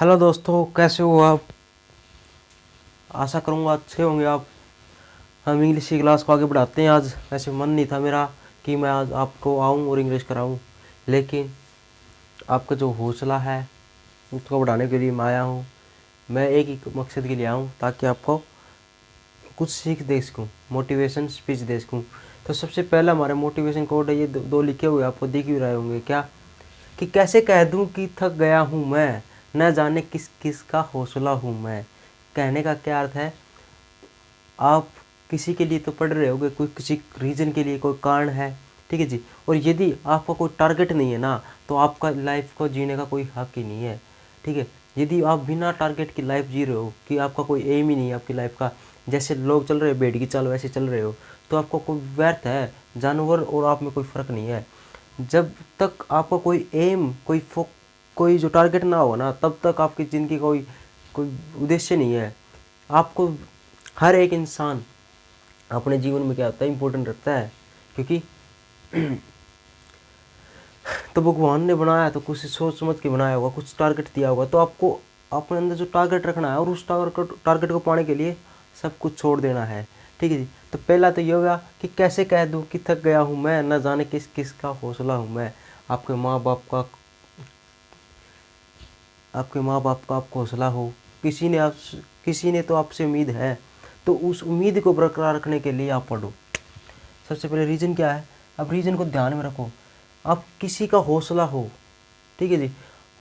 Hello दोस्तों, कैसे हो आप। आशा करूँगा अच्छे होंगे आप। हम इंग्लिश की क्लास को आगे बढ़ाते हैं। आज वैसे मन नहीं था मेरा कि मैं आज आपको आऊँ और इंग्लिश कराऊँ, लेकिन आपका जो हौसला है उसको बढ़ाने के लिए मैं आया हूँ। मैं एक ही मकसद के लिए आऊँ ताकि आपको कुछ सीख दे सकूँ, मोटिवेशन स्पीच दे सकूँ। तो सबसे पहला हमारा मोटिवेशन कोड है, ये दो लिखे हुए आपको दिख भी रहे होंगे क्या, कि कैसे कह दूं कि थक गया हूँ मैं, न जाने किस किस का हौसला हूँ मैं। कहने का क्या अर्थ है, आप किसी के लिए तो पढ़ रहे होगे, कोई किसी रीज़न के लिए कोई कारण है, ठीक है जी। और यदि आपका कोई टारगेट नहीं है ना, तो आपका लाइफ को जीने का कोई हक ही नहीं है, ठीक है। यदि आप बिना टारगेट की लाइफ जी रहे हो, कि आपका कोई एम ही नहीं है आपकी लाइफ का, जैसे लोग चल रहे हैं भेड़ की चाल वैसे चल रहे हो, तो आपको कोई व्यर्थ है। जानवर और आप में कोई फ़र्क नहीं है। जब तक आपका कोई एम कोई जो टारगेट ना हो ना, तब तक आपकी ज़िंदगी कोई कोई उद्देश्य नहीं है। आपको हर एक इंसान अपने जीवन में क्या होता है, इम्पोर्टेंट रखता है, क्योंकि तो भगवान ने बनाया तो कुछ सोच समझ के बनाया होगा, कुछ टारगेट दिया होगा। तो आपको अपने अंदर जो टारगेट रखना है और उस टारगेट को पाने के लिए सब कुछ छोड़ देना है, ठीक है जी। तो पहला तो ये होगा कि कैसे कह दूँ कि थक गया हूँ मैं, न जाने किस किस का हौसला हूँ मैं। आपके माँ बाप का आपको हौसला हो, किसी ने तो आपसे उम्मीद है, तो उस उम्मीद को बरकरार रखने के लिए आप पढ़ो। सबसे पहले रीज़न क्या है, अब रीज़न को ध्यान में रखो। आप किसी का हौसला हो, ठीक है जी,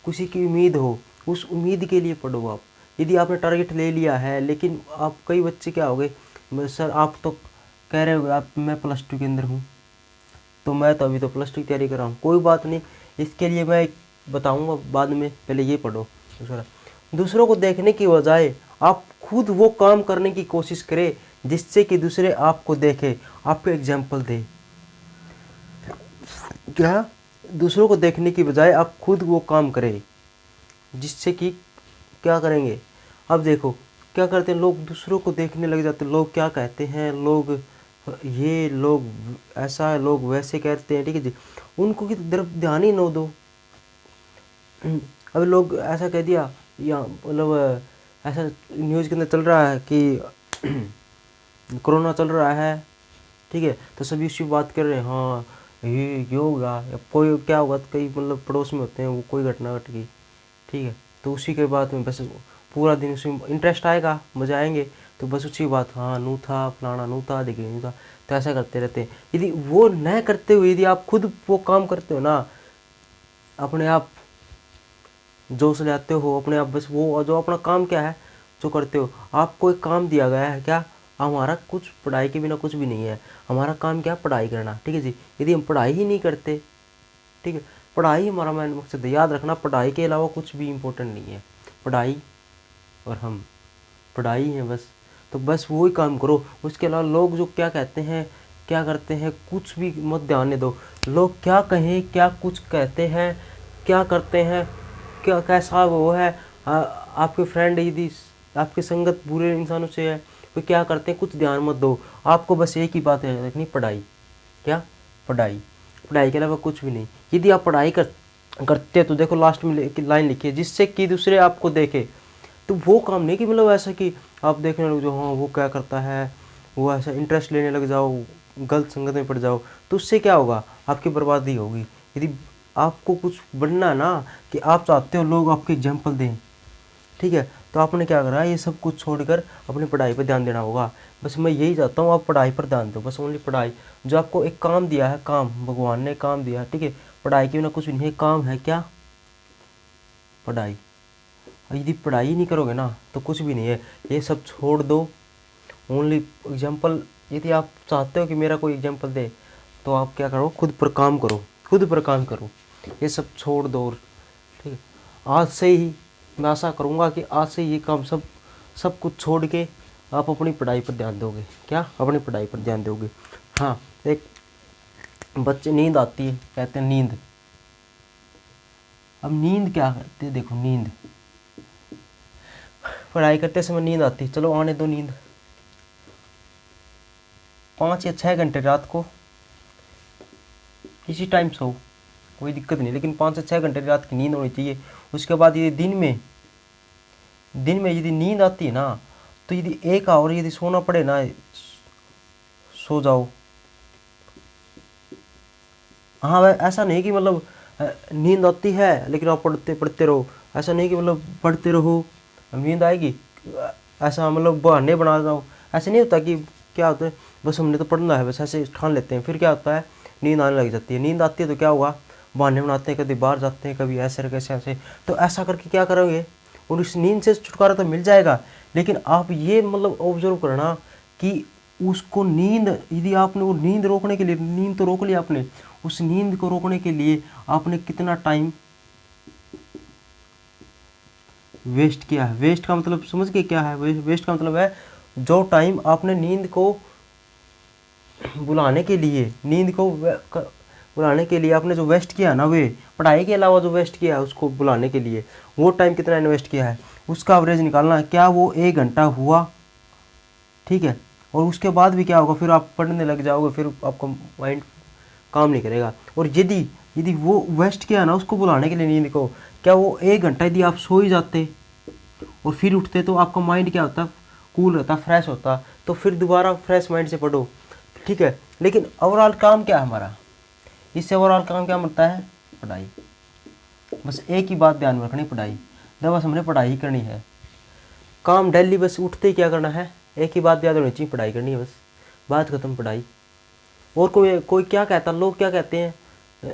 किसी की उम्मीद हो, उस उम्मीद के लिए पढ़ो आप। यदि आपने टारगेट ले लिया है, लेकिन आप कई बच्चे क्या हो गए, सर आप तो कह रहे हो आप मैं +2 के अंदर हूँ, तो मैं तो अभी तो +2 की तैयारी कर रहा हूँ। कोई बात नहीं, इसके लिए मैं बताऊँगा बाद में, पहले ये पढ़ो। दूसरों को देखने की बजाय आप खुद वो काम करने की कोशिश करें जिससे कि दूसरे आपको देखें, आपको एग्जाम्पल दे। क्या, दूसरों को देखने की बजाय आप खुद वो काम करें जिससे कि क्या करेंगे। अब देखो क्या करते हैं लोग, दूसरों को देखने लग जाते हैं, लोग क्या कहते हैं, लोग ऐसा है, लोग वैसे कहते हैं, ठीक है जी। उनको की तरफ ध्यान ही न दो। अब लोग ऐसा कह दिया, या मतलब ऐसा न्यूज़ के अंदर चल रहा है कि कोरोना चल रहा है, ठीक है, तो सभी उसी बात कर रहे हैं, हाँ ये होगा या कोई क्या होगा, तो कई मतलब पड़ोस में होते हैं, वो कोई घटना घट गई, ठीक है, तो उसी के बाद में बस पूरा दिन उसी में इंटरेस्ट आएगा, मजा आएंगे, तो बस उसी बात, हाँ नू था फलाना, नू था देखिए नू था, तो ऐसा करते रहते हैं। यदि वो न करते हुए यदि आप खुद वो काम करते हो ना, अपने आप जोश ले आते हो अपने आप, बस वो जो अपना काम क्या है जो करते हो, आपको एक काम दिया गया है क्या, हमारा कुछ पढ़ाई के बिना कुछ भी नहीं है, हमारा काम क्या, पढ़ाई करना, ठीक है जी। यदि हम पढ़ाई ही नहीं करते, ठीक है, पढ़ाई हमारा मेन मकसद है, याद रखना, पढ़ाई के अलावा कुछ भी इम्पोर्टेंट नहीं है। पढ़ाई और हम, पढ़ाई है बस, तो बस वही काम करो। उसके अलावा लोग जो क्या कहते हैं, क्या करते हैं, कुछ भी मत ध्यान दो। लोग क्या कहें, क्या कुछ कहते हैं, क्या करते हैं, क्या कैसा वो है, आपके फ्रेंड यदि आपकी संगत बुरे इंसानों से है, तो क्या करते हैं, कुछ ध्यान मत दो। आपको बस एक ही बात याद रखनी, पढ़ाई, क्या, पढ़ाई, पढ़ाई के अलावा कुछ भी नहीं। यदि आप पढ़ाई करते तो देखो लास्ट में लाइन लिखी है, जिससे कि दूसरे आपको देखे। तो वो काम नहीं कि मतलब ऐसा कि आप देखने लग जाओ, हाँ वो क्या करता है, वो ऐसा इंटरेस्ट लेने लग जाओ, गलत संगत में पड़ जाओ, तो उससे क्या होगा, आपकी बर्बादी होगी। यदि आपको कुछ बनना ना, कि आप चाहते हो लोग आपको एग्जाम्पल दें, ठीक है, तो आपने क्या करा, ये सब कुछ छोड़कर अपनी पढ़ाई पर ध्यान देना होगा। बस मैं यही चाहता हूँ, आप पढ़ाई पर ध्यान दो, बस ओनली पढ़ाई। जो आपको एक काम दिया है, काम भगवान ने काम दिया है, ठीक है, पढ़ाई के बिना कुछ भी नहीं है, काम है क्या, पढ़ाई। यदि पढ़ाई नहीं करोगे ना तो कुछ भी नहीं है, ये सब छोड़ दो। ओनली एग्जाम्पल, यदि आप चाहते हो कि मेरा कोई एग्जाम्पल दे, तो आप क्या करो, खुद पर काम करो, खुद पर काम करो, ये सब छोड़ दो, ठीक है। आज से ही मैं आशा करूँगा कि आज से ये काम सब कुछ छोड़ के आप अपनी पढ़ाई पर ध्यान दोगे, क्या, अपनी पढ़ाई पर ध्यान दोगे। हाँ, एक बच्चे नींद आती है, कहते हैं नींद। अब नींद क्या करते हैं, देखो नींद, पढ़ाई करते समय नींद आती है, चलो आने दो नींद, 5 या 6 घंटे रात को किसी टाइम सो, कोई दिक्कत नहीं, लेकिन 5 से 6 घंटे रात की नींद होनी चाहिए। उसके बाद ये दिन में दिन में यदि नींद आती है ना, तो यदि 1 आवर यदि सोना पड़े ना, सो जाओ। हाँ भाई, ऐसा नहीं कि मतलब नींद आती है लेकिन आप पढ़ते पढ़ते रहो, ऐसा नहीं कि मतलब पढ़ते रहो नींद आएगी, ऐसा मतलब बहाने बना जाओ, ऐसे नहीं होता। कि क्या होता है, बस हमने तो पढ़ना है, बस ऐसे ठान लेते हैं, फिर क्या होता है, नींद आने लग जाती है। नींद आती है तो क्या हुआ, बहाने बनाते हैं, कभी बाहर जाते हैं, कभी ऐसे कैसे ऐसे, तो ऐसा करके क्या करोगे, और इस नींद से छुटकारा तो मिल जाएगा, लेकिन आप ये मतलब ऑब्जर्व करना कि उसको नींद, यदि आपने वो नींद रोकने के लिए, नींद तो रोक लिया आपने, उस नींद को रोकने के लिए आपने कितना टाइम वेस्ट किया है। वेस्ट का मतलब समझ के क्या है, वेस्ट का मतलब है जो टाइम आपने नींद को बुलाने के लिए, नींद को बुलाने के लिए आपने जो वेस्ट किया ना, वे पढ़ाई के अलावा जो वेस्ट किया है उसको बुलाने के लिए, वो टाइम कितना इन्वेस्ट किया है, उसका एवरेज निकालना है। क्या वो 1 घंटा हुआ, ठीक है, और उसके बाद भी क्या होगा, फिर आप पढ़ने लग जाओगे, फिर आपका माइंड काम नहीं करेगा। और यदि यदि वो वेस्ट किया ना उसको बुलाने के लिए नींद को, क्या वो 1 घंटा यदि आप सो ही जाते और फिर उठते, तो आपका माइंड क्या होता, कूल रहता, फ्रेश होता, तो फिर दोबारा फ्रेश माइंड से पढ़ो, ठीक है। लेकिन ओवरऑल काम क्या है हमारा, इससे ओवरऑल काम क्या बनता है, पढ़ाई। बस एक ही बात ध्यान में रखनी, पढ़ाई, जब बस हमने पढ़ाई करनी है, काम डेली बस उठते ही क्या करना है, एक ही बात याद होनी चाहिए, पढ़ाई करनी है, बस बात खत्म, पढ़ाई। और कोई कोई क्या कहता, लोग क्या कहते हैं,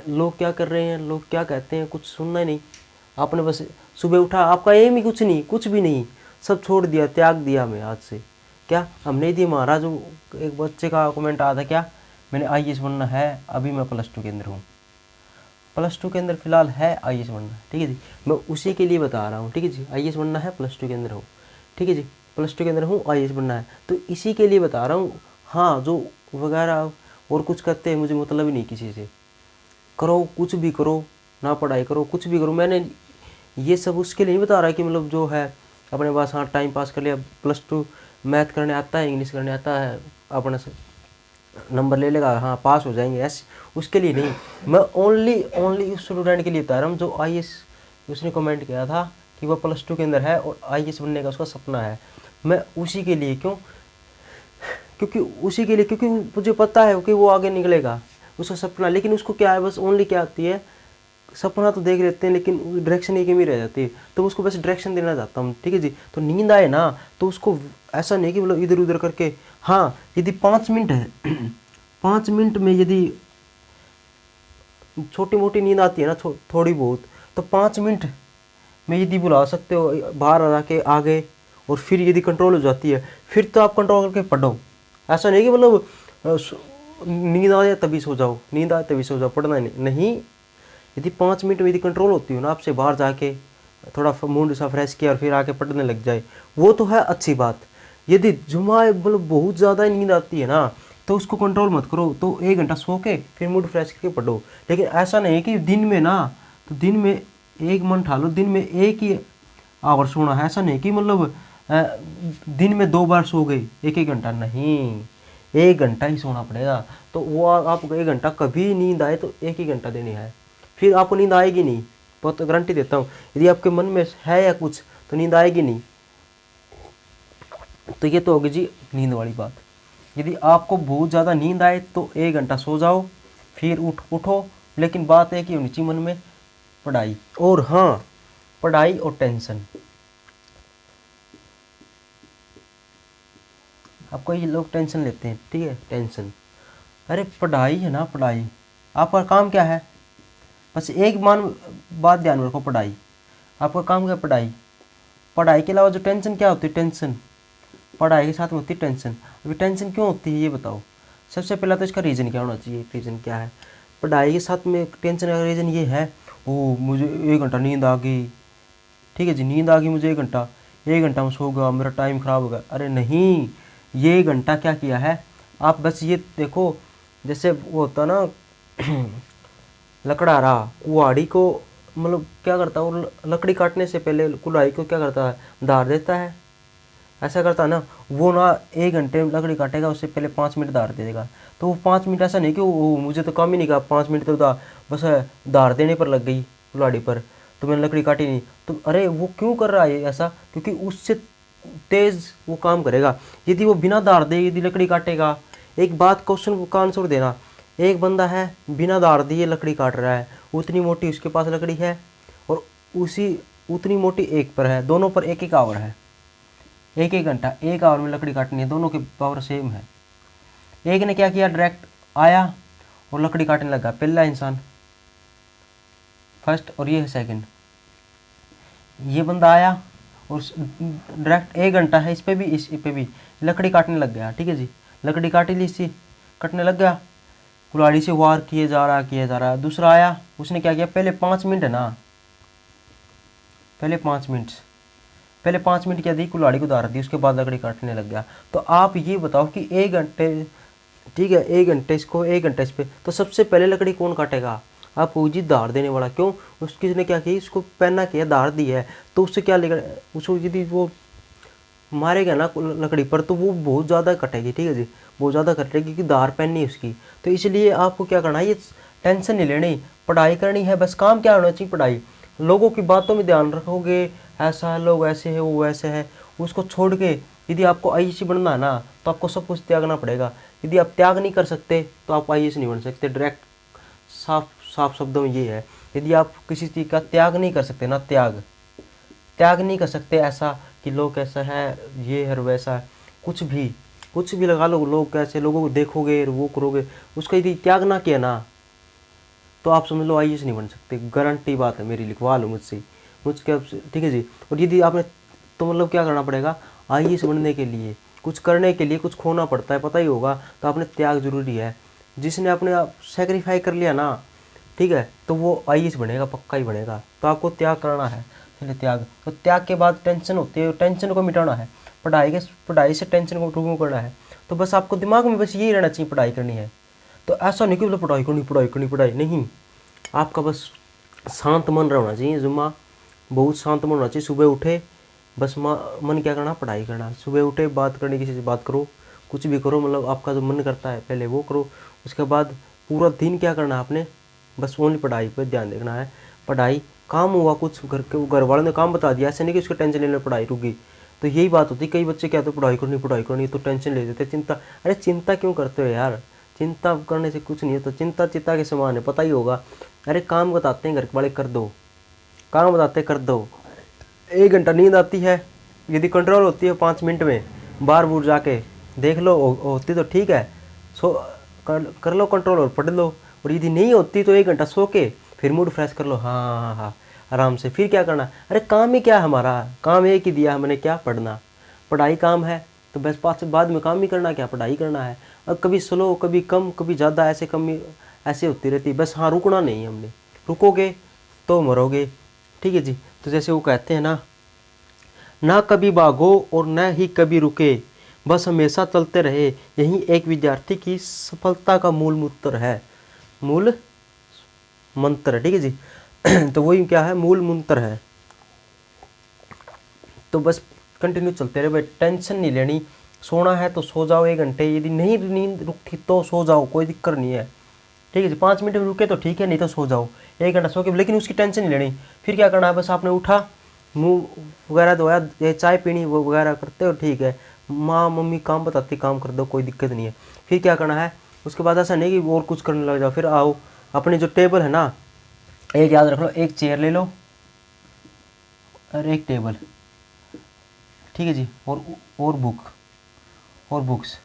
लोग क्या कर रहे हैं, लोग क्या कहते हैं, कुछ सुनना ही नहीं। आपने बस सुबह उठा, आपका एम ही कुछ नहीं, कुछ भी नहीं, सब छोड़ दिया, त्याग दिया हमें आज से। क्या हमने दिया, महाराज एक बच्चे का कमेंट आया था, क्या मैंने IAS बनना है, अभी मैं +2 के अंदर हूँ, +2 के अंदर फिलहाल है IAS बनना, ठीक है जी, मैं उसी के लिए बता रहा हूँ, ठीक है जी, IAS बनना है, +2 के अंदर हूँ, ठीक है जी, +2 के अंदर हूँ, IAS बनना है, तो इसी के लिए बता रहा हूँ। हाँ, जो वगैरह और कुछ करते हैं, मुझे मतलब ही नहीं किसी से, करो कुछ भी करो, ना पढ़ाई करो, कुछ भी करो, मैंने ये सब उसके लिए नहीं बता रहा कि मतलब जो है अपने पास, हाँ टाइम पास कर लिया, +2 मैथ करने आता है, इंग्लिश करने आता है, अपने से नंबर ले लेगा, हाँ पास हो जाएंगे, ऐसे उसके लिए नहीं। मैं ओनली उस स्टूडेंट के लिए बता रहा हूँ जो IAS, उसने कमेंट किया था कि वह +2 के अंदर है और IAS बनने का उसका सपना है, मैं उसी के लिए, क्यों, क्योंकि उसी के लिए, क्योंकि मुझे पता है कि वो आगे निकलेगा, उसका सपना। लेकिन उसको क्या है, बस ओनली क्या आती है, सपना तो देख लेते हैं लेकिन डायरेक्शन एक ही रह जाती है, तो उसको बस डायरेक्शन देना चाहता हूँ, ठीक है जी। तो नींद आए ना, तो उसको ऐसा नहीं कि मतलब इधर उधर करके, हाँ यदि 5 मिनट है 5 मिनट में यदि छोटी मोटी नींद आती है ना, थोड़ी बहुत, तो 5 मिनट में यदि बुला सकते हो बाहर आ के आगे, और फिर यदि कंट्रोल हो जाती है, फिर तो आप कंट्रोल करके पढ़ो। ऐसा नहीं कि मतलब नींद आ जाए तभी सो जाओ, नींद आए तभी सो जाओ, पढ़ना नहीं। यदि 5 मिनट में यदि कंट्रोल होती हो ना, आपसे बाहर जाके थोड़ा मूड सा फ्रेश किया और फिर आके पढ़ने लग जाए, वो तो है अच्छी बात। यदि जुम्मा मतलब बहुत ज़्यादा नींद आती है ना, तो उसको कंट्रोल मत करो, तो 1 घंटा सो के फिर मूड फ्रेश करके पढ़ो। लेकिन ऐसा नहीं कि दिन में ना, तो दिन में एक मन ठालो, दिन में 1 ही आवर सोना है, ऐसा नहीं कि मतलब दिन में 2 बार सो गए 1-1 घंटा, नहीं, 1 घंटा ही सोना पड़ेगा। तो वो आपको 1 घंटा, कभी नींद आए तो 1 ही घंटा देनी है, फिर आपको नींद आएगी नहीं, बहुत गारंटी देता हूँ। यदि आपके मन में है या कुछ, तो नींद आएगी नहीं। तो ये तो होगी जी नींद वाली बात। यदि आपको बहुत ज़्यादा नींद आए तो 1 घंटा सो जाओ, फिर उठो, लेकिन बात है कि होनी चाहिए मन में पढ़ाई। और हाँ, पढ़ाई और टेंशन, आपको ये लोग टेंशन लेते हैं, ठीक है, टेंशन, अरे पढ़ाई है ना, पढ़ाई, आपका काम क्या है, बस एक बात ध्यान में रखो, पढ़ाई, आपका काम क्या है, पढ़ाई। पढ़ाई के अलावा जो टेंशन क्या होती है, टेंशन पढ़ाई के साथ में होती है टेंशन। अभी टेंशन क्यों होती है ये बताओ। सबसे पहला तो इसका रीज़न क्या होना चाहिए, रीज़न क्या है पढ़ाई के साथ में टेंशन का रीज़न ये है, ओ मुझे 1 घंटा नींद आ गई, ठीक है जी, नींद आ गई मुझे 1 घंटा, 1 घंटा में सो गया, मेरा टाइम ख़राब हो गया। अरे नहीं, ये 1 घंटा क्या किया है, आप बस ये देखो, जैसे वो होता ना लकड़हारा, कुल्हाड़ी को मतलब क्या करता है, वो लकड़ी काटने से पहले कुल्हाड़ी को क्या करता है, धार देता है, ऐसा करता है ना। वो ना 1 घंटे में लकड़ी काटेगा, उससे पहले 5 मिनट धार देगा। तो वो 5 मिनट ऐसा नहीं कि वो मुझे तो काम ही नहीं कहा, 5 मिनट तो बस धार देने पर लग गई कुल्हाड़ी पर, तो मैंने लकड़ी काटी नहीं, तो अरे वो क्यों कर रहा है ऐसा, क्योंकि उससे तेज वो काम करेगा। यदि वो बिना धार दे यदि लकड़ी काटेगा, एक बात क्वेश्चन का आंसर देना, एक बंदा है बिना धार दिए लकड़ी काट रहा है, उतनी मोटी उसके पास लकड़ी है और उसी उतनी मोटी एक पर है, दोनों पर एक एक आवर है, एक एक घंटा, एक आवर में लकड़ी काटनी है, दोनों की पावर सेम है। एक ने क्या किया, डायरेक्ट आया और लकड़ी काटने लगा, पहला इंसान फर्स्ट और ये है सेकंड। ये बंदा आया और डायरेक्ट 1 घंटा है इस पे भी इस पे भी, लकड़ी काटने लग गया, ठीक है जी, लकड़ी काटी ली, इसी कटने लग गया, कुल्हाड़ी से वार किए जा रहा है। दूसरा आया, उसने क्या किया, पहले 5 मिनट है ना, पहले 5 मिनट क्या दी, कुल्हाड़ी को धार दी, उसके बाद लकड़ी काटने लग गया। तो आप ये बताओ कि 1 घंटे, ठीक है, 1 घंटे इसको 1 घंटे इस पे, तो सबसे पहले लकड़ी कौन काटेगा, आपको जी धार देने वाला। क्यों, उसकी ने क्या की, उसको पहना किया, धार दी है, तो उससे क्या लेगा, उसको यदि वो मारेगा ना लकड़ी पर तो वो बहुत ज़्यादा कटेगी, ठीक है जी, बहुत ज़्यादा कटेगी क्योंकि धार पहननी है उसकी। तो इसलिए आपको क्या करना है, ये टेंशन नहीं लेनी, पढ़ाई करनी है बस, काम क्या होना चाहिए, पढ़ाई। लोगों की बातों में ध्यान रखोगे, ऐसा है, लोग ऐसे है, वो वैसे है, उसको छोड़ के यदि आपको आईएएस बनना है ना, तो आपको सब कुछ त्यागना पड़ेगा। यदि आप त्याग नहीं कर सकते तो आप आईएएस नहीं बन सकते। डायरेक्ट साफ साफ शब्दों में ये है, यदि आप किसी चीज़ का त्याग नहीं कर सकते ना, त्याग नहीं कर सकते, ऐसा कि लोग कैसा है, ये है वैसा है, कुछ भी लगा लो, लोग कैसे, लोगों को देखोगे वो करोगे, उसका यदि त्याग ना किया ना, तो आप समझ लो आईएएस नहीं बन सकते, गारंटी बात है मेरी, लिखवा लो मुझसे, ठीक है जी। और यदि आपने, तो मतलब क्या करना पड़ेगा, आईएएस बनने के लिए, कुछ करने के लिए कुछ खोना पड़ता है, पता ही होगा, तो आपने त्याग जरूरी है। जिसने अपने आप सेक्रीफाई कर लिया ना, ठीक है, तो वो आईएएस बनेगा, पक्का ही बनेगा। तो आपको त्याग करना है, चलिए त्याग, तो त्याग के बाद टेंशन होती है, टेंशन को मिटाना है, पढ़ाई से टेंशन को रिमूव करना है। तो बस आपको दिमाग में बस यही रहना चाहिए, पढ़ाई करनी है। तो ऐसा नहीं कि मतलब पढ़ाई नहीं, आपका बस शांत मन रहना चाहिए, जुम्मा बहुत शांत मन होना चाहिए। सुबह उठे बस मन क्या करना, पढ़ाई करना, सुबह उठे बात करनी, किसी से बात करो, कुछ भी करो, मतलब आपका जो मन करता है पहले वो करो। उसके बाद पूरा दिन क्या करना है आपने, बस ओनली पढ़ाई पर ध्यान देखना है। पढ़ाई, काम हुआ कुछ, घर वालों ने काम बता दिया, ऐसे नहीं कि उसकी टेंशन लेने पढ़ाई रुकी। तो यही बात होती, कई बच्चे क्या, तो पढ़ाई करनी तो टेंशन ले देते, चिंता। अरे चिंता क्यों करते हो यार, चिंता करने से कुछ नहीं है, तो चिंता चिता के समान है, पता ही होगा। अरे काम बताते हैं घर वाले, कर दो काम बताते कर दो। 1 घंटा नींद आती है, यदि कंट्रोल होती है 5 मिनट में, बार बूर जाके देख लो, होती तो ठीक है, सो कर लो कंट्रोल और पढ़ लो। और यदि नहीं होती तो 1 घंटा सो के फिर मूड फ्रेश कर लो, हाँ आराम से। फिर क्या करना, अरे काम ही क्या है हमारा, काम एक ही दिया हमने, क्या पढ़ना, पढ़ाई काम है, तो बस बाद में काम ही करना, क्या पढ़ाई करना है। और कभी स्लो, कभी कम, कभी ज़्यादा, ऐसे कमी ऐसे होती रहती है बस। हाँ, रुकना नहीं है हमने, रुकोगे तो मरोगे, ठीक है जी। तो जैसे वो कहते हैं ना कभी भागो और न ही कभी रुके, बस हमेशा चलते रहे, यही एक विद्यार्थी की सफलता का मूल मंत्र है, मूल मंत्र, ठीक है जी। तो वही क्या है, मूल मंत्र है। तो बस कंटिन्यू चलते रहे भाई, टेंशन नहीं लेनी। सोना है तो सो जाओ 1 घंटे, यदि नहीं नींद रुकती तो सो जाओ, कोई दिक्कत नहीं है, ठीक है जी। 5 मिनट में रुके तो ठीक है, नहीं तो सो जाओ 1 घंटा सो के, लेकिन उसकी टेंशन नहीं लेनी। फिर क्या करना है, बस आपने उठा, मुंह वगैरह धोया, चाय पीनी वो वगैरह करते हो, ठीक है, माँ मम्मी काम बताती, काम कर दो, कोई दिक्कत नहीं है। फिर क्या करना है, उसके बाद ऐसा नहीं कि और कुछ करने लग जाओ। फिर आओ, अपनी जो टेबल है ना, एक याद रख लो, एक चेयर ले लो और एक टेबल, ठीक है जी, और बुक्स,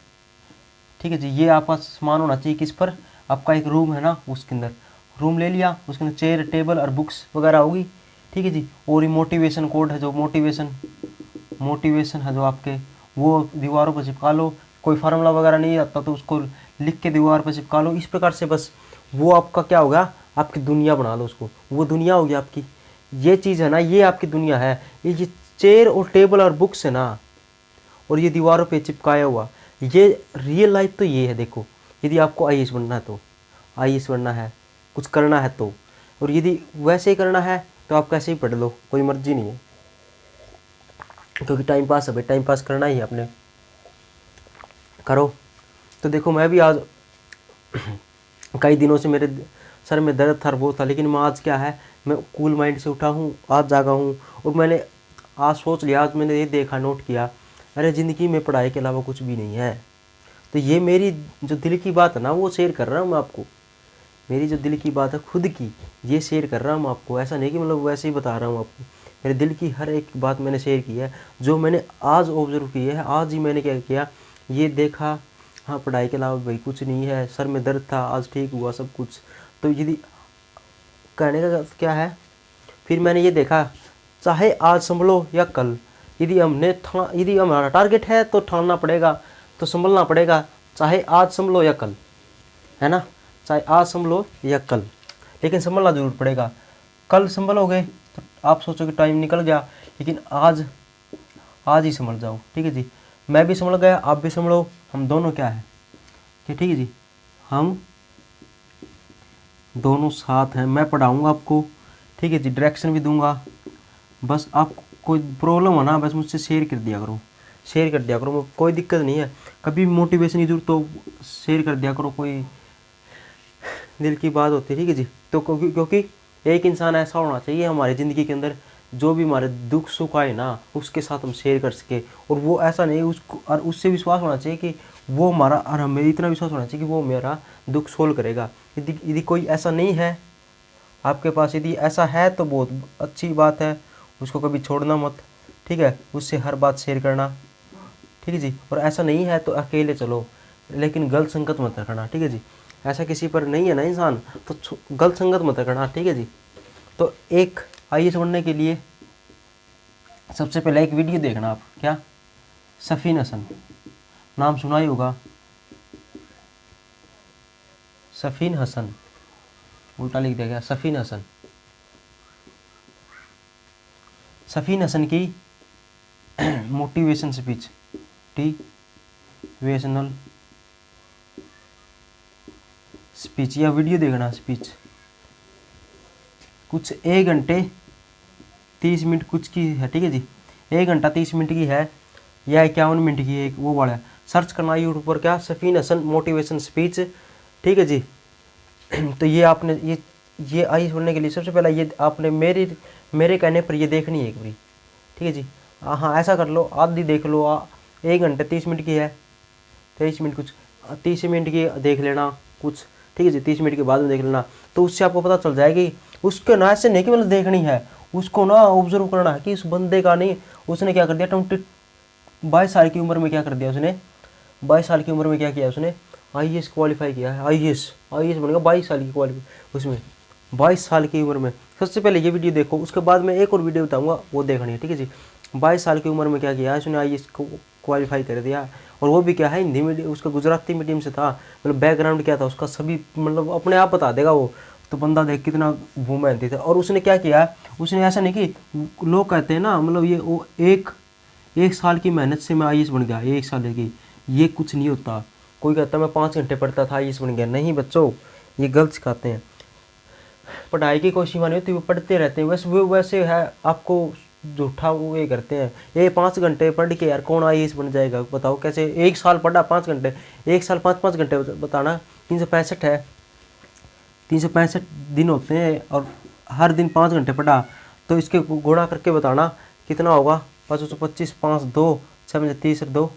ठीक है जी। ये आपका सामान होना चाहिए किस पर, आपका एक रूम है ना, उसके अंदर रूम ले लिया, उसके अंदर चेयर टेबल और बुक्स वगैरह होगी, ठीक है जी। और ये मोटिवेशन कोड है, जो मोटिवेशन है जो आपके, वो दीवारों पर चिपका लो। कोई फार्मूला वगैरह नहीं आता तो उसको लिख के दीवार पर चिपका लो। इस प्रकार से बस वो आपका क्या होगा, आपकी दुनिया बना लो उसको, वो दुनिया होगी आपकी। ये चीज़ है ना, ये आपकी दुनिया है। ये चेयर और टेबल और बुक्स है ना, और ये दीवारों पे चिपकाया हुआ, ये रियल लाइफ तो ये है। देखो, यदि आपको आईएएस बनना है तो आईएएस बनना है, कुछ करना है तो, और यदि वैसे ही करना है तो आप कैसे ही पढ़ लो, कोई मर्जी नहीं है, क्योंकि टाइम पास है भाई, टाइम पास करना ही है अपने, करो। तो देखो, मैं भी आज कई दिनों से मेरे सर में दर्द था, वो था, लेकिन मैं आज क्या है, मैं कूल माइंड से उठा हूँ, आज जागा हूँ। और मैंने आज सोच लिया, आज मैंने ये देखा, नोट किया, अरे ज़िंदगी में पढ़ाई के अलावा कुछ भी नहीं है। तो ये मेरी जो दिल की बात है ना, वो शेयर कर रहा हूँ मैं आपको। मेरी जो दिल की बात है खुद की, ये शेयर कर रहा हूँ आपको। ऐसा नहीं कि मतलब वैसे ही बता रहा हूँ आपको। मेरे दिल की हर एक बात मैंने शेयर की है, जो मैंने आज ऑब्जर्व की है। आज ही मैंने क्या किया, ये देखा, हाँ पढ़ाई के अलावा भाई कुछ नहीं है, सर में दर्द था, आज ठीक हुआ सब कुछ। तो यदि कहने का क्या है, फिर मैंने ये देखा, चाहे आज संभलो या कल, यदि हमारा टारगेट है तो ठानना पड़ेगा, तो संभलना पड़ेगा, चाहे आज संभलो या कल, है ना। चाहे आज संभलो या कल, लेकिन संभलना जरूर पड़ेगा। कल संभलोगे तो आप सोचोगे टाइम निकल गया, लेकिन आज ही संभल जाओ, ठीक है जी। मैं भी संभल गया, आप भी संभलो, हम दोनों क्या है कि ठीक है जी, हम दोनों साथ हैं। मैं पढ़ाऊँगा आपको, ठीक है जी, डायरेक्शन भी दूंगा। बस आप कोई प्रॉब्लम हो ना, बस मुझसे शेयर कर दिया करो, शेयर कर दिया करो, कोई दिक्कत नहीं है। कभी भी मोटिवेशन की जरूरत तो शेयर कर दिया करो, कोई दिल की बात होती है, ठीक है जी। तो क्योंकि एक इंसान ऐसा होना चाहिए हमारी ज़िंदगी के अंदर, जो भी हमारे दुख सुख आए ना, उसके साथ हम शेयर कर सके। और वो ऐसा नहीं, उसको और उससे विश्वास होना चाहिए कि वो हमारा, और हमें इतना विश्वास होना चाहिए कि वो मेरा दुख सोल्व करेगा। यदि कोई ऐसा नहीं है आपके पास, यदि ऐसा है तो बहुत अच्छी बात है, उसको कभी छोड़ना मत, ठीक है। उससे हर बात शेयर करना, ठीक है जी। और ऐसा नहीं है तो अकेले चलो, लेकिन गलत संगत मत रखना, ठीक है जी। ऐसा किसी पर नहीं है ना इंसान, तो गलत संगत मत रखना, ठीक है जी। तो एक आईएएस बनने के लिए सबसे पहले एक वीडियो देखना आप, क्या, सफ़ीन हसन, नाम सुना ही होगा, सफ़ीन हसन, उल्टा लिख दिया गया, सफ़ीन हसन। सफ़ीन हसन की मोटिवेशन स्पीच, मोटिवेशनल स्पीच, या वीडियो देखना स्पीच, कुछ 1 घंटे 30 मिनट कुछ की है, ठीक है जी। 1 घंटा 30 मिनट की है या 51 मिनट की है, एक वो वाला है। सर्च करना यूट्यूब पर, क्या, सफ़ीन हसन मोटिवेशन स्पीच, ठीक है जी। तो ये आपने ये आईएएस बनने के लिए सबसे पहले ये आपने मेरे कहने पर ये देखनी है एक बारी, ठीक है जी। हाँ ऐसा कर लो, आधी देख लो, 1 घंटे 30 मिनट की है, 23 मिनट कुछ, 30 मिनट की देख लेना कुछ, ठीक है जी। 30 मिनट के बाद में देख लेना, तो उससे आपको पता चल जाएगी। उसके ना ऐसे नहीं कि मतलब देखनी है, उसको ना ऑब्जर्व करना है कि उस बंदे का नहीं, उसने क्या कर दिया, 22 साल की उम्र में क्या कर दिया उसने, 22 साल की उम्र में क्या किया उसने, आईएएस क्वालिफाई किया है। आईएएस बन गया 22 साल की क्वालिफाई, उसमें 22 साल की उम्र में। सबसे पहले ये वीडियो देखो, उसके बाद में एक और वीडियो बताऊंगा, वो देखनी है, ठीक है जी। 22 साल की उम्र में क्या किया उसने, आईएएस को क्वालिफाई कर दिया। और वो भी क्या है, हिंदी मीडियम, उसका गुजराती मीडियम से था, मतलब बैकग्राउंड क्या था उसका सभी, मतलब अपने आप बता देगा वो। तो बंदा देख कितना वो मेहनती था। और उसने क्या किया, उसने ऐसा नहीं कि लोग कहते हैं ना, मतलब ये वो एक साल की मेहनत से मैं आईएएस बन गया, 1 साल की, ये कुछ नहीं होता। कोई कहता मैं 5 घंटे पढ़ता था आईएएस बन गया, नहीं बच्चों, ये गलत सिखाते हैं। पढ़ाई की कोई सीमा नहीं होती, वो पढ़ते रहते हैं, वैसे है, आपको झूठा वो ये करते हैं। ये 5 घंटे पढ़ के यार कौन आईएएस बन जाएगा, बताओ कैसे। 1 साल पढ़ा 5 घंटे, 1 साल 5-5 घंटे बताना, 365 है, 365 दिन होते हैं, और हर दिन 5 घंटे पढ़ा, तो इसके गुणा करके बताना कितना होगा। 525, 5 2 6 30 2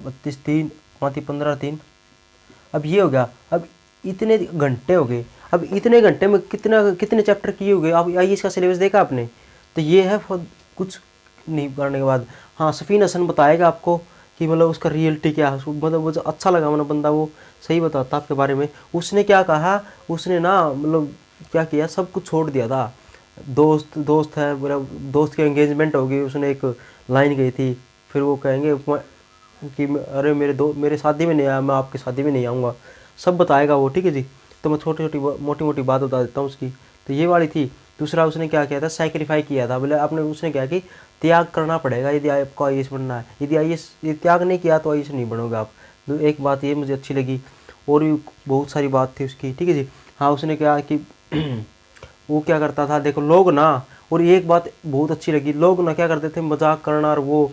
32 3 5 15 3, अब ये हो गया। अब इतने घंटे हो गए, अब इतने घंटे में कितने चैप्टर किए हो गए। अब आईएएस का सिलेबस देखा आपने, तो ये है कुछ नहीं करने के बाद। हाँ सफ़ीन हसन बताएगा आपको कि मतलब उसका रियलिटी क्या है, मतलब वो अच्छा लगा, मतलब बंदा वो सही बताता आपके बारे में। उसने क्या कहा, उसने ना मतलब क्या किया, सब कुछ छोड़ दिया था। दोस्त है, मेरा दोस्त की एंगेजमेंट हो गई, उसने एक लाइन गई थी, फिर वो कहेंगे कि अरे मेरे शादी में नहीं आया, मैं आपकी शादी में नहीं आऊँगा, सब बताएगा वो, ठीक है जी। तो मैं मोटी मोटी बात बता देता हूँ उसकी। तो ये वाली थी। दूसरा उसने क्या किया था, सैक्रिफाई किया था, बोले आपने, उसने क्या कि त्याग करना पड़ेगा यदि आपको आईएएस बनना है। यदि ये त्याग नहीं किया तो आईएएस नहीं बनोगे आप। तो एक बात ये मुझे अच्छी लगी, और भी बहुत सारी बात थी उसकी, ठीक है जी। हाँ उसने क्या कि वो क्या करता था, देखो लोग ना, और एक बात बहुत अच्छी लगी, लोग ना क्या करते थे, मजाक करना और वो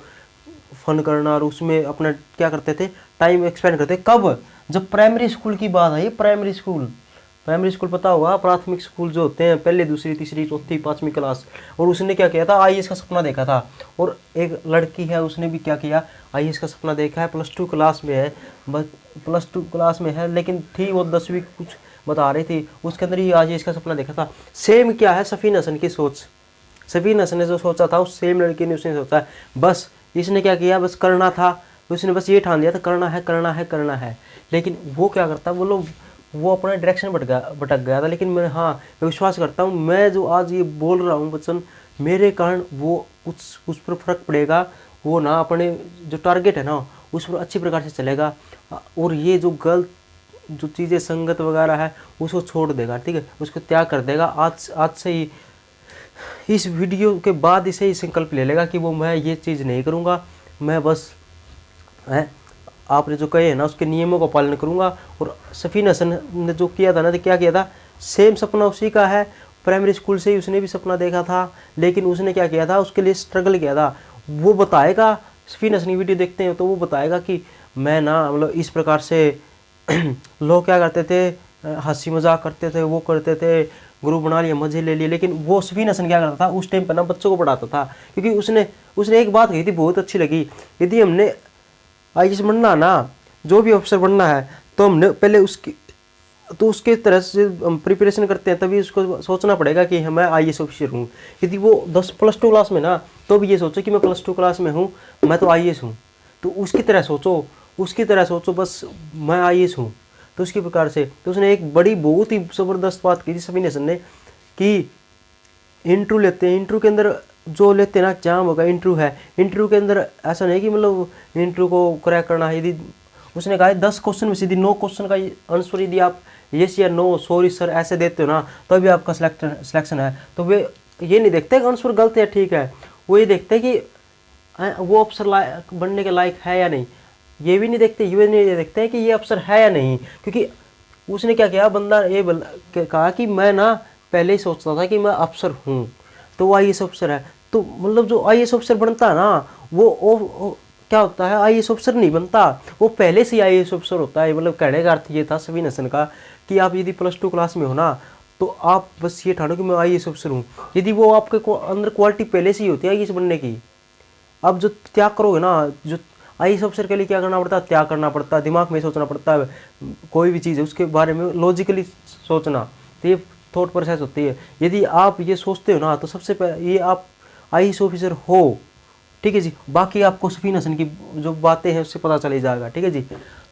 फन करना, और उसमें अपना क्या करते थे, टाइम एक्सपेंड करते। कब, जब प्राइमरी स्कूल की बात आई, प्राइमरी स्कूल पता होगा, प्राथमिक स्कूल जो होते हैं, पहले दूसरी तीसरी चौथी पांचवी क्लास। और उसने क्या किया था, आईएएस का सपना देखा था। और एक लड़की है, उसने भी क्या किया, आईएएस का सपना देखा है, +2 क्लास में है, बस +2 क्लास में है, लेकिन थी वो 10वीं कुछ बता रही थी, उसके अंदर ही आईएएस का सपना देखा था। सेम क्या है सफीन हसन की सोच, सफीन हसन ने जो सोचा था उस सेम लड़की ने उसने सोचा है। बस इसने क्या किया, बस करना था, उसने बस ये ठान दिया था करना है करना है करना है। लेकिन वो क्या करता, वो अपना डायरेक्शन भटक गया था। लेकिन मैं विश्वास करता हूँ, मैं जो आज ये बोल रहा हूँ वचन, मेरे कारण वो उस पर फर्क पड़ेगा। वो ना अपने जो टारगेट है ना उस पर अच्छी प्रकार से चलेगा, और ये जो गलत जो चीज़ें संगत वगैरह है उसको छोड़ देगा, ठीक है, उसको त्याग कर देगा। आज से ही, इस वीडियो के बाद इसे ही संकल्प ले लेगा कि वो मैं ये चीज़ नहीं करूँगा, मैं बस है आपने जो कहे है ना उसके नियमों का पालन करूँगा। और सफीन हसन ने जो किया था ना, तो क्या किया था, सेम सपना उसी का है, प्राइमरी स्कूल से ही उसने भी सपना देखा था। लेकिन उसने क्या किया था, उसके लिए स्ट्रगल किया था। वो बताएगा, सफीन हसन की वीडियो देखते हैं तो वो बताएगा कि मैं ना मतलब इस प्रकार से लोग क्या करते थे, हंसी मजाक करते थे, वो करते थे, ग्रुप बना लिया, मजे ले लिए। लेकिन वो सफीन हसन क्या करता था उस टाइम पर ना, बच्चों को पढ़ाता था। क्योंकि उसने एक बात कही थी, बहुत अच्छी लगी, यदि हमने आईएएस बनना ना, जो भी अफसर बनना है, तो हमने पहले उसके तरह से हम प्रिपरेशन करते हैं, तभी उसको सोचना पड़ेगा कि मैं आईएएस ऑफिसर हूँ। यदि वो +2 क्लास में ना, तो भी ये सोचो कि मैं +2 क्लास में हूँ, मैं तो आईएएस हूँ, तो उसकी तरह सोचो बस मैं आईएएस हूँ। तो उसकी प्रकार से तो उसने एक बड़ी बहुत ही ज़बरदस्त बात की थी सफीन हसन ने, कि इंटरव्यू लेते हैं, इंटरव्यू के अंदर जो लेते हैं ना, एग्जाम होगा, इंटरव्यू है, इंटरव्यू के अंदर ऐसा नहीं कि मतलब इंटरव्यू को क्रैक करना है। यदि उसने कहा 10 क्वेश्चन में से यदि 9 क्वेश्चन का आंसर यदि आप यस या नो, सॉरी सर ऐसे देते हो ना, तो भी आपका सिलेक्शन है। तो वे ये नहीं देखते कि आंसर गलत है ठीक है, वो ये देखते कि वो अफसर बनने के लायक है या नहीं। ये भी नहीं देखते, ये नहीं देखते हैं कि ये अफसर है या नहीं। क्योंकि उसने क्या किया, बंदा ये कहा कि मैं ना पहले ही सोचता था कि मैं अफसर हूँ, तो वो आईएएस अफसर है। तो मतलब जो आईएएस अफसर बनता है ना, वो क्या होता है, आईएएस अफसर नहीं बनता, वो पहले से आईएएस अफसर होता है। मतलब कहने का अर्थ ये था सफीन हसन का, कि आप यदि +2 क्लास में हो ना, तो आप बस ये ठानो कि मैं आईएएस अफसर हूँ। यदि वो आपके अंदर क्वालिटी पहले से ही होती है आईएएस बनने की, अब जो त्याग करोगे ना, जो आईएएस अफसर के लिए क्या करना पड़ता है, त्याग करना पड़ता है, दिमाग में सोचना पड़ता है, कोई भी चीज़ है उसके बारे में लॉजिकली सोचना, तो ये थॉट प्रोसेस होती है। यदि आप ये सोचते हो ना, तो सबसे पहले ये आप आईएएस ऑफिसर हो, ठीक है जी। बाकी आपको सफीन हसन की जो बातें हैं उससे पता चले जाएगा, ठीक है जी।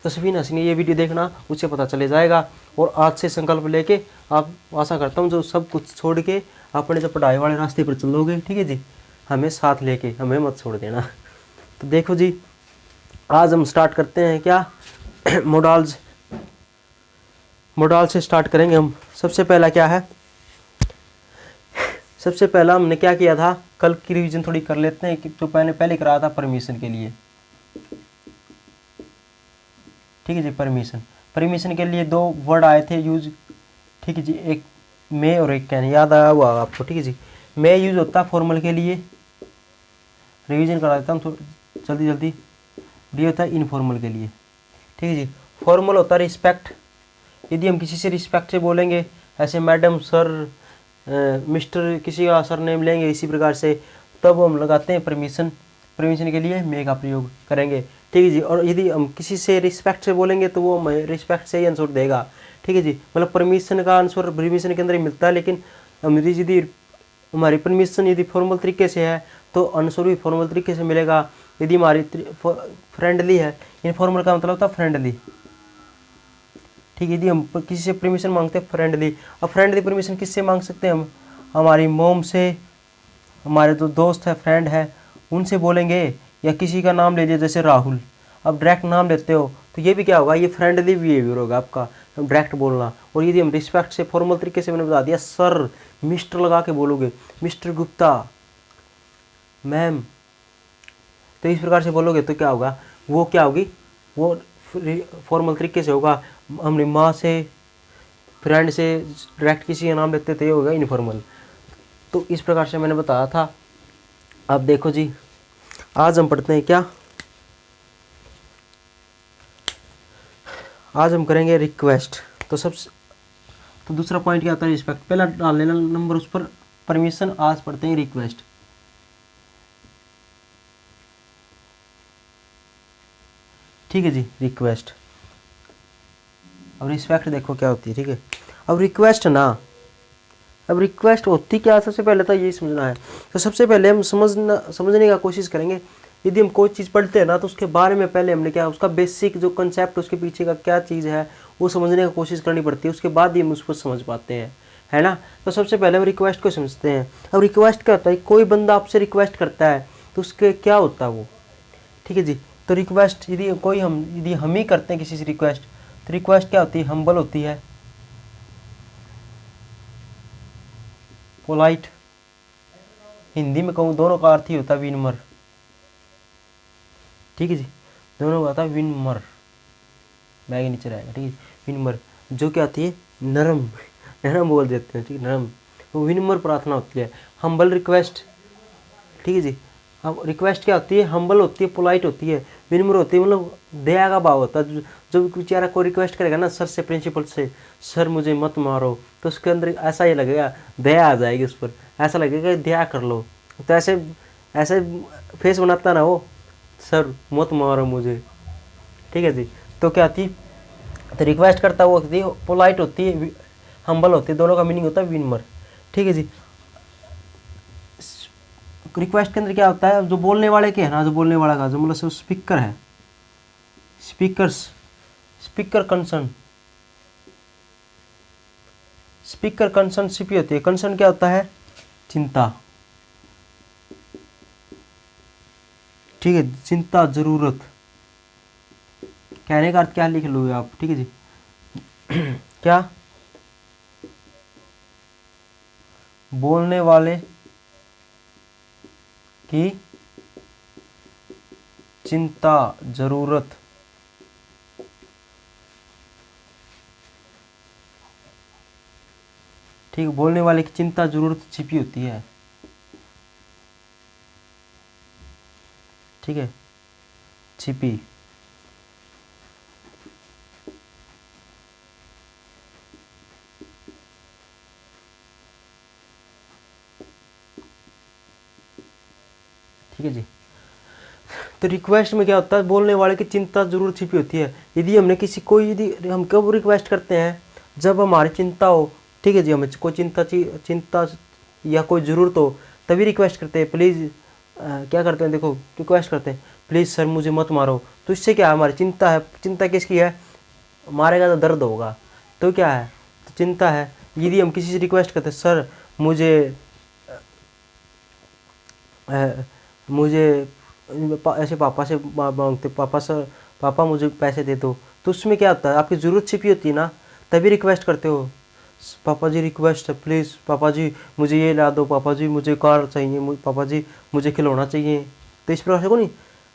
तो सफीन हसन ये वीडियो देखना, उससे पता चले जाएगा। और आज से संकल्प लेके आप, आशा करता हूँ जो सब कुछ छोड़ के अपने जो पढ़ाई वाले रास्ते पर चलोगे, ठीक है जी, हमें साथ लेके, हमें मत छोड़ देना। तो देखो जी, आज हम स्टार्ट करते हैं क्या, मॉडल से स्टार्ट करेंगे हम। सबसे पहला क्या है, सबसे पहला हमने क्या किया था, कल की रिवीजन थोड़ी कर लेते हैं कि जो मैंने पहले कराया था परमिशन के लिए, ठीक है जी। परमिशन के लिए 2 वर्ड आए थे यूज, ठीक है जी, एक मे और एक कैन, याद आया हुआ आपको, ठीक है जी। मे यूज होता है फॉर्मल के लिए, रिवीजन करा देता हूँ जल्दी। डी होता है इनफॉर्मल के लिए, ठीक है जी। फॉर्मल होता है रिस्पेक्ट, यदि हम किसी से रिस्पेक्ट से बोलेंगे, ऐसे मैडम, सर, मिस्टर, किसी का सर नेम लेंगे इसी प्रकार से, तब हम लगाते हैं परमिशन के लिए मे का प्रयोग करेंगे, ठीक है जी। और यदि हम किसी से रिस्पेक्ट से बोलेंगे तो वो हमें रिस्पेक्ट से ही आंसर देगा, ठीक है जी। मतलब परमिशन का आंसर परमिशन के अंदर ही मिलता है, लेकिन यदि हमारी परमिशन यदि फॉर्मल तरीके से है तो आंसर भी फॉर्मल तरीके से मिलेगा। यदि हमारी फ्रेंडली है, इनफॉर्मल का मतलब होता है फ्रेंडली, ठीक है। यदि हम किसी से परमिशन मांगते हैं फ्रेंडली, अब फ्रेंडली परमिशन किससे मांग सकते हैं हम, हमारी मोम से, हमारे जो दोस्त है, फ्रेंड है, उनसे बोलेंगे, या किसी का नाम ले लिया जैसे राहुल, अब डायरेक्ट नाम लेते हो तो ये भी क्या होगा, ये फ्रेंडली बिहेवियर होगा आपका, डायरेक्ट बोलना। और यदि हम रिस्पेक्ट से फॉर्मल तरीके से, मैंने बता दिया, सर, मिस्टर लगा के बोलोगे, मिस्टर गुप्ता, मैम, तो इस प्रकार से बोलोगे तो क्या होगा, वो क्या होगी, वो फॉर्मल तरीके से होगा। हमने माँ से, फ्रेंड से डायरेक्ट किसी का नाम लेते थे, ये होगा इनफॉर्मल। तो इस प्रकार से मैंने बताया था। अब देखो जी, आज हम पढ़ते हैं क्या, आज हम करेंगे रिक्वेस्ट। तो दूसरा पॉइंट क्या होता है, रिस्पेक्ट। पहला डाल लेना नंबर उस पर, परमिशन। आज पढ़ते हैं रिक्वेस्ट। ठीक है जी, रिक्वेस्ट। अब रिस्पेक्ट देखो क्या होती है, ठीक है। अब रिक्वेस्ट ना, अब रिक्वेस्ट होती क्या, सबसे पहले तो यही समझना है। तो सबसे पहले हम समझने का कोशिश करेंगे। यदि हम कोई चीज़ पढ़ते हैं ना, तो उसके बारे में पहले हमने क्या, उसका बेसिक जो कंसेप्ट, उसके पीछे का क्या चीज़ है, वो समझने की कोशिश करनी पड़ती है। उसके बाद ही हम उसको समझ पाते हैं, है ना। तो सबसे पहले हम रिक्वेस्ट को समझते हैं। अब रिक्वेस्ट क्या होता है, कोई बंदा आपसे रिक्वेस्ट करता है तो उसके क्या होता है वो, ठीक है जी। तो रिक्वेस्ट यदि हम ही करते हैं किसी से रिक्वेस्ट, तो रिक्वेस्ट क्या होती है, हम्बल होती है, पोलाइट। हिंदी में कहूँ दोनों का अर्थ ही होता है विनम्र, ठीक है जी। दोनों का आता है विनम्र, बैग नीचे रहेगा, ठीक है। विनम्र जो क्या आती है, नरम, नरम बोल देते हैं, ठीक है, नरम। वो विनम्र प्रार्थना होती है, हम्बल रिक्वेस्ट, ठीक है जी। अब रिक्वेस्ट क्या होती है, हम्बल होती है, पोलाइट होती है, विनम्र होती है, मतलब दया का भाव होता है। जो बेचारा कोई रिक्वेस्ट करेगा ना सर से, प्रिंसिपल से, सर मुझे मत मारो, तो उसके अंदर ऐसा ही लगेगा, दया आ जाएगी उस पर, ऐसा लगेगा दया कर लो। तो ऐसे ऐसे फेस बनाता ना वो, सर मत मारो मुझे, ठीक है जी। तो क्या आती, तो रिक्वेस्ट करता वो होती है, पोलाइट होती है, हम्बल होती है, दोनों का मीनिंग होता है विनम्र, ठीक है जी। रिक्वेस्ट के अंदर क्या होता है, जो बोलने वाले के है ना, जो बोलने वाला का जो मतलब स्पीकर है, speaker concern, speaker concern CP होती है। कंसर्न क्या होता है, चिंता, ठीक है, चिंता, जरूरत। कहने का अर्थ क्या लिख लो आप, ठीक है जी। क्या, बोलने वाले की चिंता, जरूरत, ठीक है। बोलने वाले की चिंता जरूरत छिपी होती है, ठीक है, छिपी। ठीक है जी। तो रिक्वेस्ट में क्या होता है, बोलने वाले की चिंता जरूर छिपी होती है। यदि हमने यदि हम कब रिक्वेस्ट करते हैं, जब हमारी चिंता हो, ठीक है जी, हमें कोई चिंता या कोई ज़रूरत हो, तभी रिक्वेस्ट करते हैं। प्लीज़ क्या करते हैं, देखो रिक्वेस्ट करते हैं, प्लीज़ सर मुझे मत मारो। तो इससे क्या है, हमारी चिंता है, चिंता किसकी है, मारेगा तो दर्द होगा, तो क्या है, तो चिंता है। यदि हम किसी से रिक्वेस्ट करते हैं, सर मुझे मुझे ऐसे पापा से मांगते, पापा मुझे पैसे दे दो, तो उसमें क्या होता है, आपकी ज़रूरत छिपी होती है ना, तभी रिक्वेस्ट करते हो। पापा जी रिक्वेस्ट है, प्लीज़ पापा जी मुझे ये ला दो, पापा जी मुझे कार चाहिए, पापा जी मुझे खिलौना चाहिए। तो इस प्रकार से को नहीं,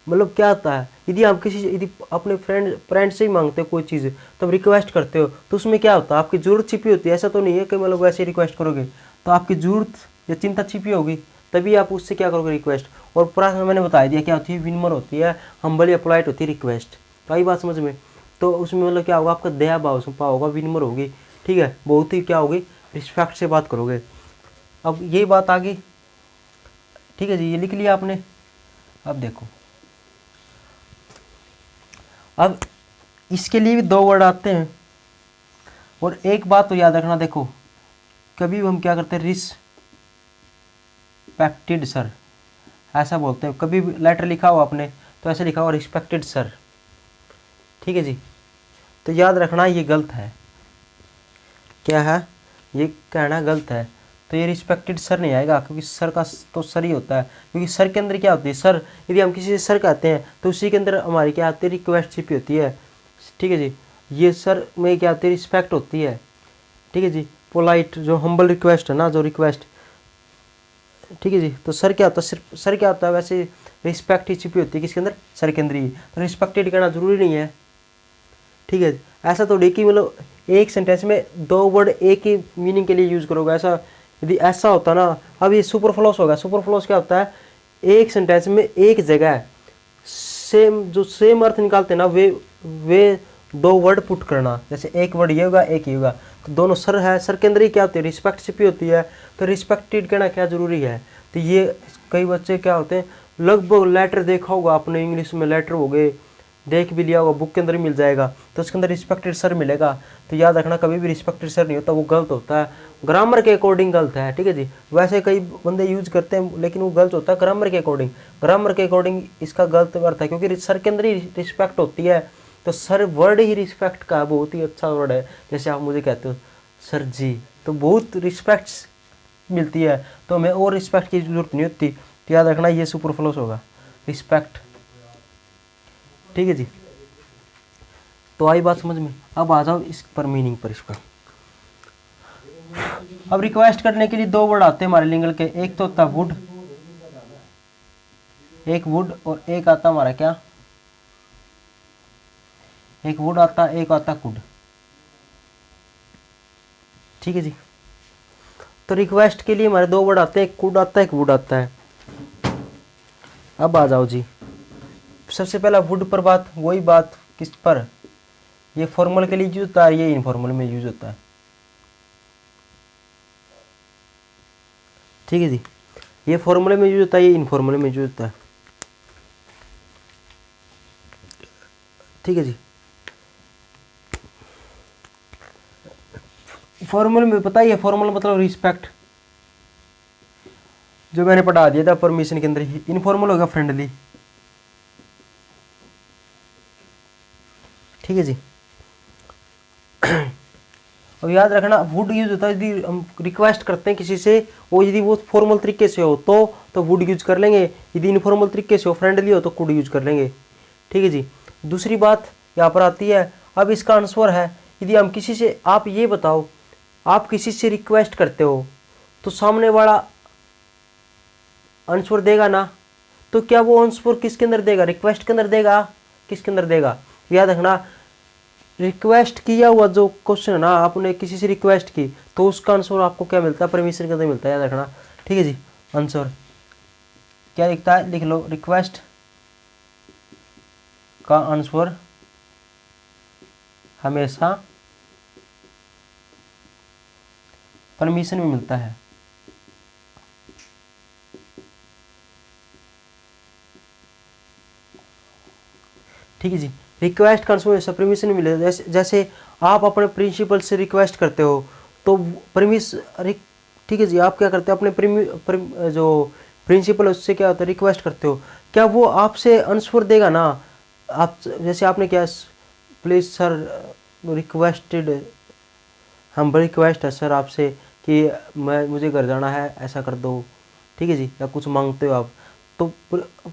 मतलब क्या होता है, यदि अपने फ्रेंड से ही मांगते हो कोई चीज़, तब रिक्वेस्ट करते हो, तो उसमें क्या होता है, आपकी ज़रूरत छिपी होती है। ऐसा तो नहीं है कि मतलब वैसे रिक्वेस्ट करोगे, तो आपकी ज़रूरत या चिंता छिपी होगी, तभी आप उससे क्या करोगे, रिक्वेस्ट। और प्रार्थना मैंने बता दिया क्या होती है, विनम्र होती है, हम्बल या पोलाइट होती है रिक्वेस्ट। तो आई बात समझ में। तो उसमें मतलब क्या होगा, आपका दया भाव होगा, विनम्र होगी, ठीक है, बहुत ही क्या होगी, रिस्पेक्ट से बात करोगे। अब यही बात आ गई, ठीक है जी, ये लिख लिया आपने। अब देखो, अब इसके लिए भी दो वर्ड आते हैं। और एक बात तो याद रखना, देखो कभी भी हम क्या करते हैं, रिस्पेक्टेड सर ऐसा बोलते हैं। कभी भी लेटर लिखा हो आपने तो ऐसे लिखा हो, रिस्पेक्टेड सर, ठीक है जी। तो याद रखना ये गलत है, क्या है, ये कहना गलत है। तो ये रिस्पेक्टेड सर नहीं आएगा, क्योंकि सर का तो सर ही होता है। क्योंकि सर के अंदर क्या होती है, सर यदि हम किसी से सर कहते हैं तो उसी के अंदर हमारी क्या आती है, रिक्वेस्ट छिपी होती है, ठीक है जी। ये सर में क्या होती है, रिस्पेक्ट होती है, ठीक है जी। पोलाइट जो हम्बल रिक्वेस्ट है ना, जो रिक्वेस्ट, ठीक है जी। तो सर क्या होता है, सिर्फ सर क्या होता है, वैसे रिस्पेक्ट ही छिपी होती है किसके अंदर, सर के अंदर ही। तो रिस्पेक्टेड करना जरूरी नहीं है, ठीक है। ऐसा तो नहीं कि मतलब एक सेंटेंस में दो वर्ड एक ही मीनिंग के लिए यूज करोगे, ऐसा यदि ऐसा होता ना। अब ये सुपरफ्लूस होगा। सुपरफ्लूस क्या होता है, एक सेंटेंस में एक जगह सेम जो सेम अर्थ निकालते हैं ना, वे दो वर्ड पुट करना, जैसे एक वर्ड ये होगा एक ये होगा, तो दोनों सर है, सर के अंदर ही क्या होती है, रिस्पेक्टशिप ही होती है, तो रिस्पेक्टेड कहना क्या जरूरी है। तो ये कई बच्चे क्या होते हैं, लगभग लेटर देखा होगा आपने, इंग्लिश में लेटर हो गए, देख भी लिया होगा, बुक के अंदर ही मिल जाएगा, तो उसके अंदर रिस्पेक्टेड सर मिलेगा। तो याद रखना कभी भी रिस्पेक्टेड सर नहीं होता, वो गलत होता है, ग्रामर के अकॉर्डिंग गलत है, ठीक है जी। वैसे कई बंदे यूज करते हैं लेकिन वो गलत होता है ग्रामर के अकॉर्डिंग, ग्रामर के अकॉर्डिंग इसका गलत अर्थ है, क्योंकि सर के अंदर ही रिस्पेक्ट होती है, तो सर वर्ड ही रिस्पेक्ट का बहुत ही अच्छा वर्ड है। जैसे आप मुझे कहते हो सर जी, तो बहुत रिस्पेक्ट मिलती है, तो हमें और रिस्पेक्ट की जरूरत नहीं होती। तो याद रखना ये सुपरफ्लूस होगा, रिस्पेक्ट, ठीक है जी। तो आई बात समझ में। अब आ जाओ इस पर मीनिंग पर, इस पर अब रिक्वेस्ट करने के लिए दो वर्ड आते हैं हमारे लिंगल के, एक तो होता वुड, एक वुड, और एक आता हमारा क्या, एक वुड आता, एक आता कुड, ठीक है जी। तो रिक्वेस्ट के लिए हमारे दो वर्ड आते हैं, एक कुड आता है एक वुड आता है। अब आ जाओ जी, सबसे पहला वुड पर बात, वही बात किस पर, ये फॉर्मल के लिए यूज होता है, ये इनफॉर्मल में यूज होता है, ठीक है जी। ये फॉर्मूले में यूज होता है, ये इनफॉर्मल में यूज होता है, ठीक है जी। फॉर्मूले में पता ही है, फॉर्मल मतलब रिस्पेक्ट, जो मैंने पढ़ा दिया था परमिशन के अंदर ही। इनफॉर्मल होगा फ्रेंडली, ठीक है जी। और याद रखना वुड यूज होता है यदि हम रिक्वेस्ट करते हैं किसी से, वो यदि वो फॉर्मल तरीके से हो तो वुड यूज कर लेंगे, यदि इनफॉर्मल तरीके से हो फ्रेंडली हो तो कुड यूज कर लेंगे, ठीक है जी। दूसरी बात यहाँ पर आती है, अब इसका आंसर है, यदि हम किसी से, आप ये बताओ, आप किसी से रिक्वेस्ट करते हो तो सामने वाला आंसर देगा ना, तो क्या वो आंसर किसके अंदर देगा, रिक्वेस्ट के अंदर देगा, किसके अंदर देगा। याद रखना रिक्वेस्ट किया हुआ जो क्वेश्चन है ना, आपने किसी से रिक्वेस्ट की तो उसका आंसर आपको क्या मिलता है, परमिशन के अंदर मिलता है, याद रखना, ठीक है जी। आंसर क्या लिखता है, लिख लो, रिक्वेस्ट का आंसर हमेशा परमिशन में मिलता है, ठीक है जी। रिक्वेस्ट का आंसर परमिशन में मिले, जैसे आप अपने प्रिंसिपल से रिक्वेस्ट करते हो तो ठीक है जी, आप क्या करते हो, अपने जो प्रिंसिपल है उससे क्या होता है, रिक्वेस्ट करते हो, क्या वो आपसे आंसर देगा ना। आप जैसे आपने क्या, प्लीज़ सर रिक्वेस्टेड, हम रिक्वेस्ट है सर आपसे कि मुझे घर जाना है, ऐसा कर दो, ठीक है जी, या कुछ मांगते हो आप, तो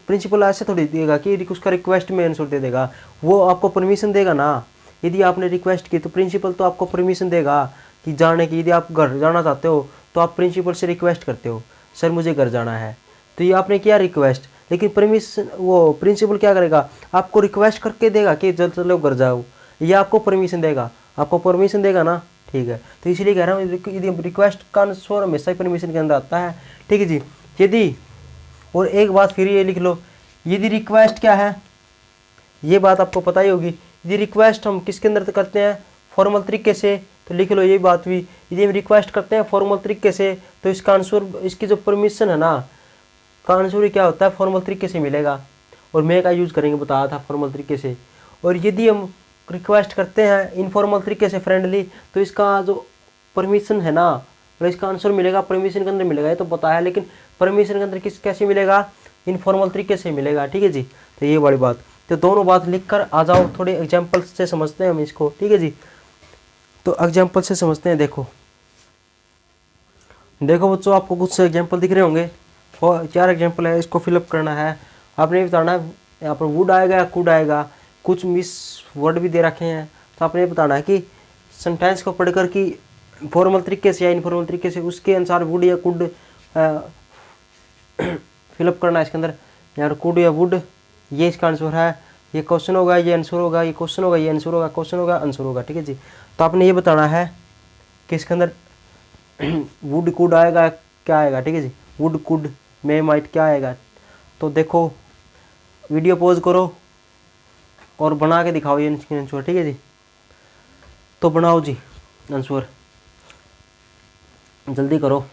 प्रिंसिपल ऐसे थोड़ी देगा कि उसका रिक्वेस्ट में आंसर दे देगा, वो आपको परमिशन देगा ना। यदि आपने रिक्वेस्ट की तो प्रिंसिपल तो आपको परमिशन देगा कि जाने की, यदि आप घर जाना चाहते हो तो आप प्रिंसिपल से रिक्वेस्ट करते हो, सर मुझे घर जाना है, तो ये आपने किया रिक्वेस्ट, लेकिन परमिशन वो प्रिंसिपल क्या करेगा, आपको रिक्वेस्ट करके देगा कि जल्द चलो घर जाओ, ये आपको परमिशन देगा, आपको परमिशन देगा ना, ठीक है। तो इसलिए कह रहा हूँ यदि रिक्वेस्ट का आंसर हमेशा ही परमिशन के अंदर आता है, ठीक है जी। यदि, और एक बात फिर ये लिख लो, यदि रिक्वेस्ट क्या है, ये बात आपको पता ही होगी, यदि रिक्वेस्ट हम किसके अंदर करते हैं, फॉर्मल तरीके से, तो लिख लो ये बात भी, यदि हम रिक्वेस्ट करते हैं फॉर्मल तरीके से तो इसका आंसर, इसकी जो परमिशन है ना, का आंसर क्या होता है, फॉर्मल तरीके से मिलेगा, और मैं का यूज करेंगे बताया था फॉर्मल तरीके से। और यदि हम रिक्वेस्ट करते हैं इनफॉर्मल तरीके से फ्रेंडली, तो इसका जो परमिशन है ना, और इसका आंसर मिलेगा परमिशन के अंदर मिलेगा, ये तो पता है, लेकिन परमिशन के अंदर कैसे मिलेगा, इनफॉर्मल तरीके से मिलेगा, ठीक है जी। तो ये बड़ी बात, तो दोनों बात लिखकर आ जाओ, थोड़े एग्जाम्पल से समझते हैं हम इसको, ठीक है जी। तो एग्जाम्पल से समझते हैं, देखो देखो बच्चों, आपको कुछ एग्जाम्पल दिख रहे होंगे, 4 एग्जाम्पल है, इसको फिलअप करना है, आपने बताना है यहाँ पर वुड आएगा या कुड आएगा, कुछ मिस वर्ड भी दे रखे हैं, तो आपने बताना है कि सेंटेंस को पढ़कर कि फॉर्मल तरीके से या इनफॉर्मल तरीके से उसके अनुसार वुड या कुड फिलअप करना है इसके अंदर, यार कुड या वुड, ये इसका आंसर है, ये क्वेश्चन होगा, ये आंसर होगा, ये क्वेश्चन होगा, ये आंसर होगा, क्वेश्चन होगा, आंसर होगा, ठीक है जी। तो आपने ये बताना है कि इसके अंदर वुड कुड आएगा, क्या आएगा, ठीक है जी, वुड कुड मे माइट क्या आएगा। तो देखो वीडियो पॉज करो और बना के दिखाओ ये आंसर, ठीक है जी। तो बनाओ जी आंसर, जल्दी करो,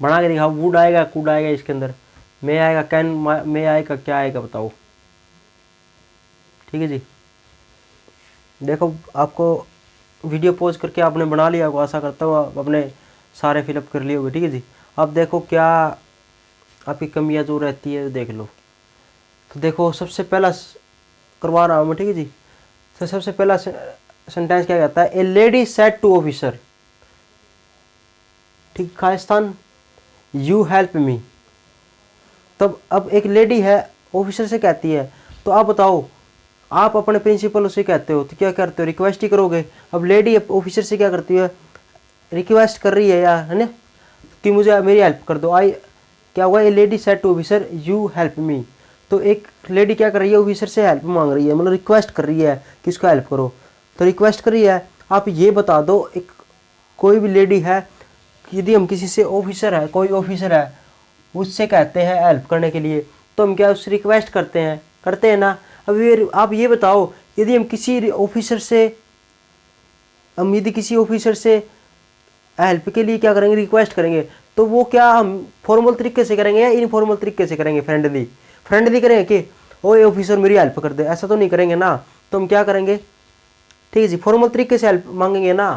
बना के दिखाओ। वुड आएगा, कुड आएगा इसके अंदर, मे आएगा, कैन मे आएगा, क्या आएगा बताओ। ठीक है जी, देखो आपको वीडियो पॉज करके आपने बना लिया होगा, आशा करता हूँ आप अपने सारे फिलअप कर लिए होंगे। ठीक है जी, अब देखो क्या आपकी कमियां जो रहती है देख लो। तो देखो सबसे पहला करवा रहा हूँ मैं। ठीक है जी, तो सबसे पहला सेंटेंस क्या कहता है, a lady said to officer, ठीक, खालिस्तान यू हेल्प मी। तब अब एक लेडी है ऑफिसर से कहती है, तो आप बताओ, आप अपने प्रिंसिपल से कहते हो तो क्या करते हो, रिक्वेस्ट ही करोगे। अब लेडी ऑफिसर से क्या करती है, रिक्वेस्ट कर रही है यार, है ना, कि मुझे मेरी हेल्प कर दो। आई क्या हुआ, a lady said to officer you help me. तो एक लेडी क्या कर रही है, ऑफिसर से हेल्प मांग रही है, मतलब रिक्वेस्ट कर रही है कि इसको हेल्प करो। तो रिक्वेस्ट कर रही है, आप ये बता दो, एक कोई भी लेडी है, यदि हम किसी से ऑफिसर है, कोई ऑफिसर है, उससे कहते हैं हेल्प करने के लिए, तो हम क्या उससे रिक्वेस्ट करते हैं ना। अब ये आप ये बताओ, यदि हम किसी ऑफिसर से हेल्प के लिए क्या करेंगे, रिक्वेस्ट करेंगे, तो वो क्या हम फॉर्मल तरीके से करेंगे या इनफॉर्मल तरीके से करेंगे, फ्रेंडली करेंगे कि ओए ऑफिसर मेरी हेल्प कर दे, ऐसा तो नहीं करेंगे ना। तो हम क्या करेंगे, ठीक है जी, फॉर्मल तरीके से हेल्प मांगेंगे ना।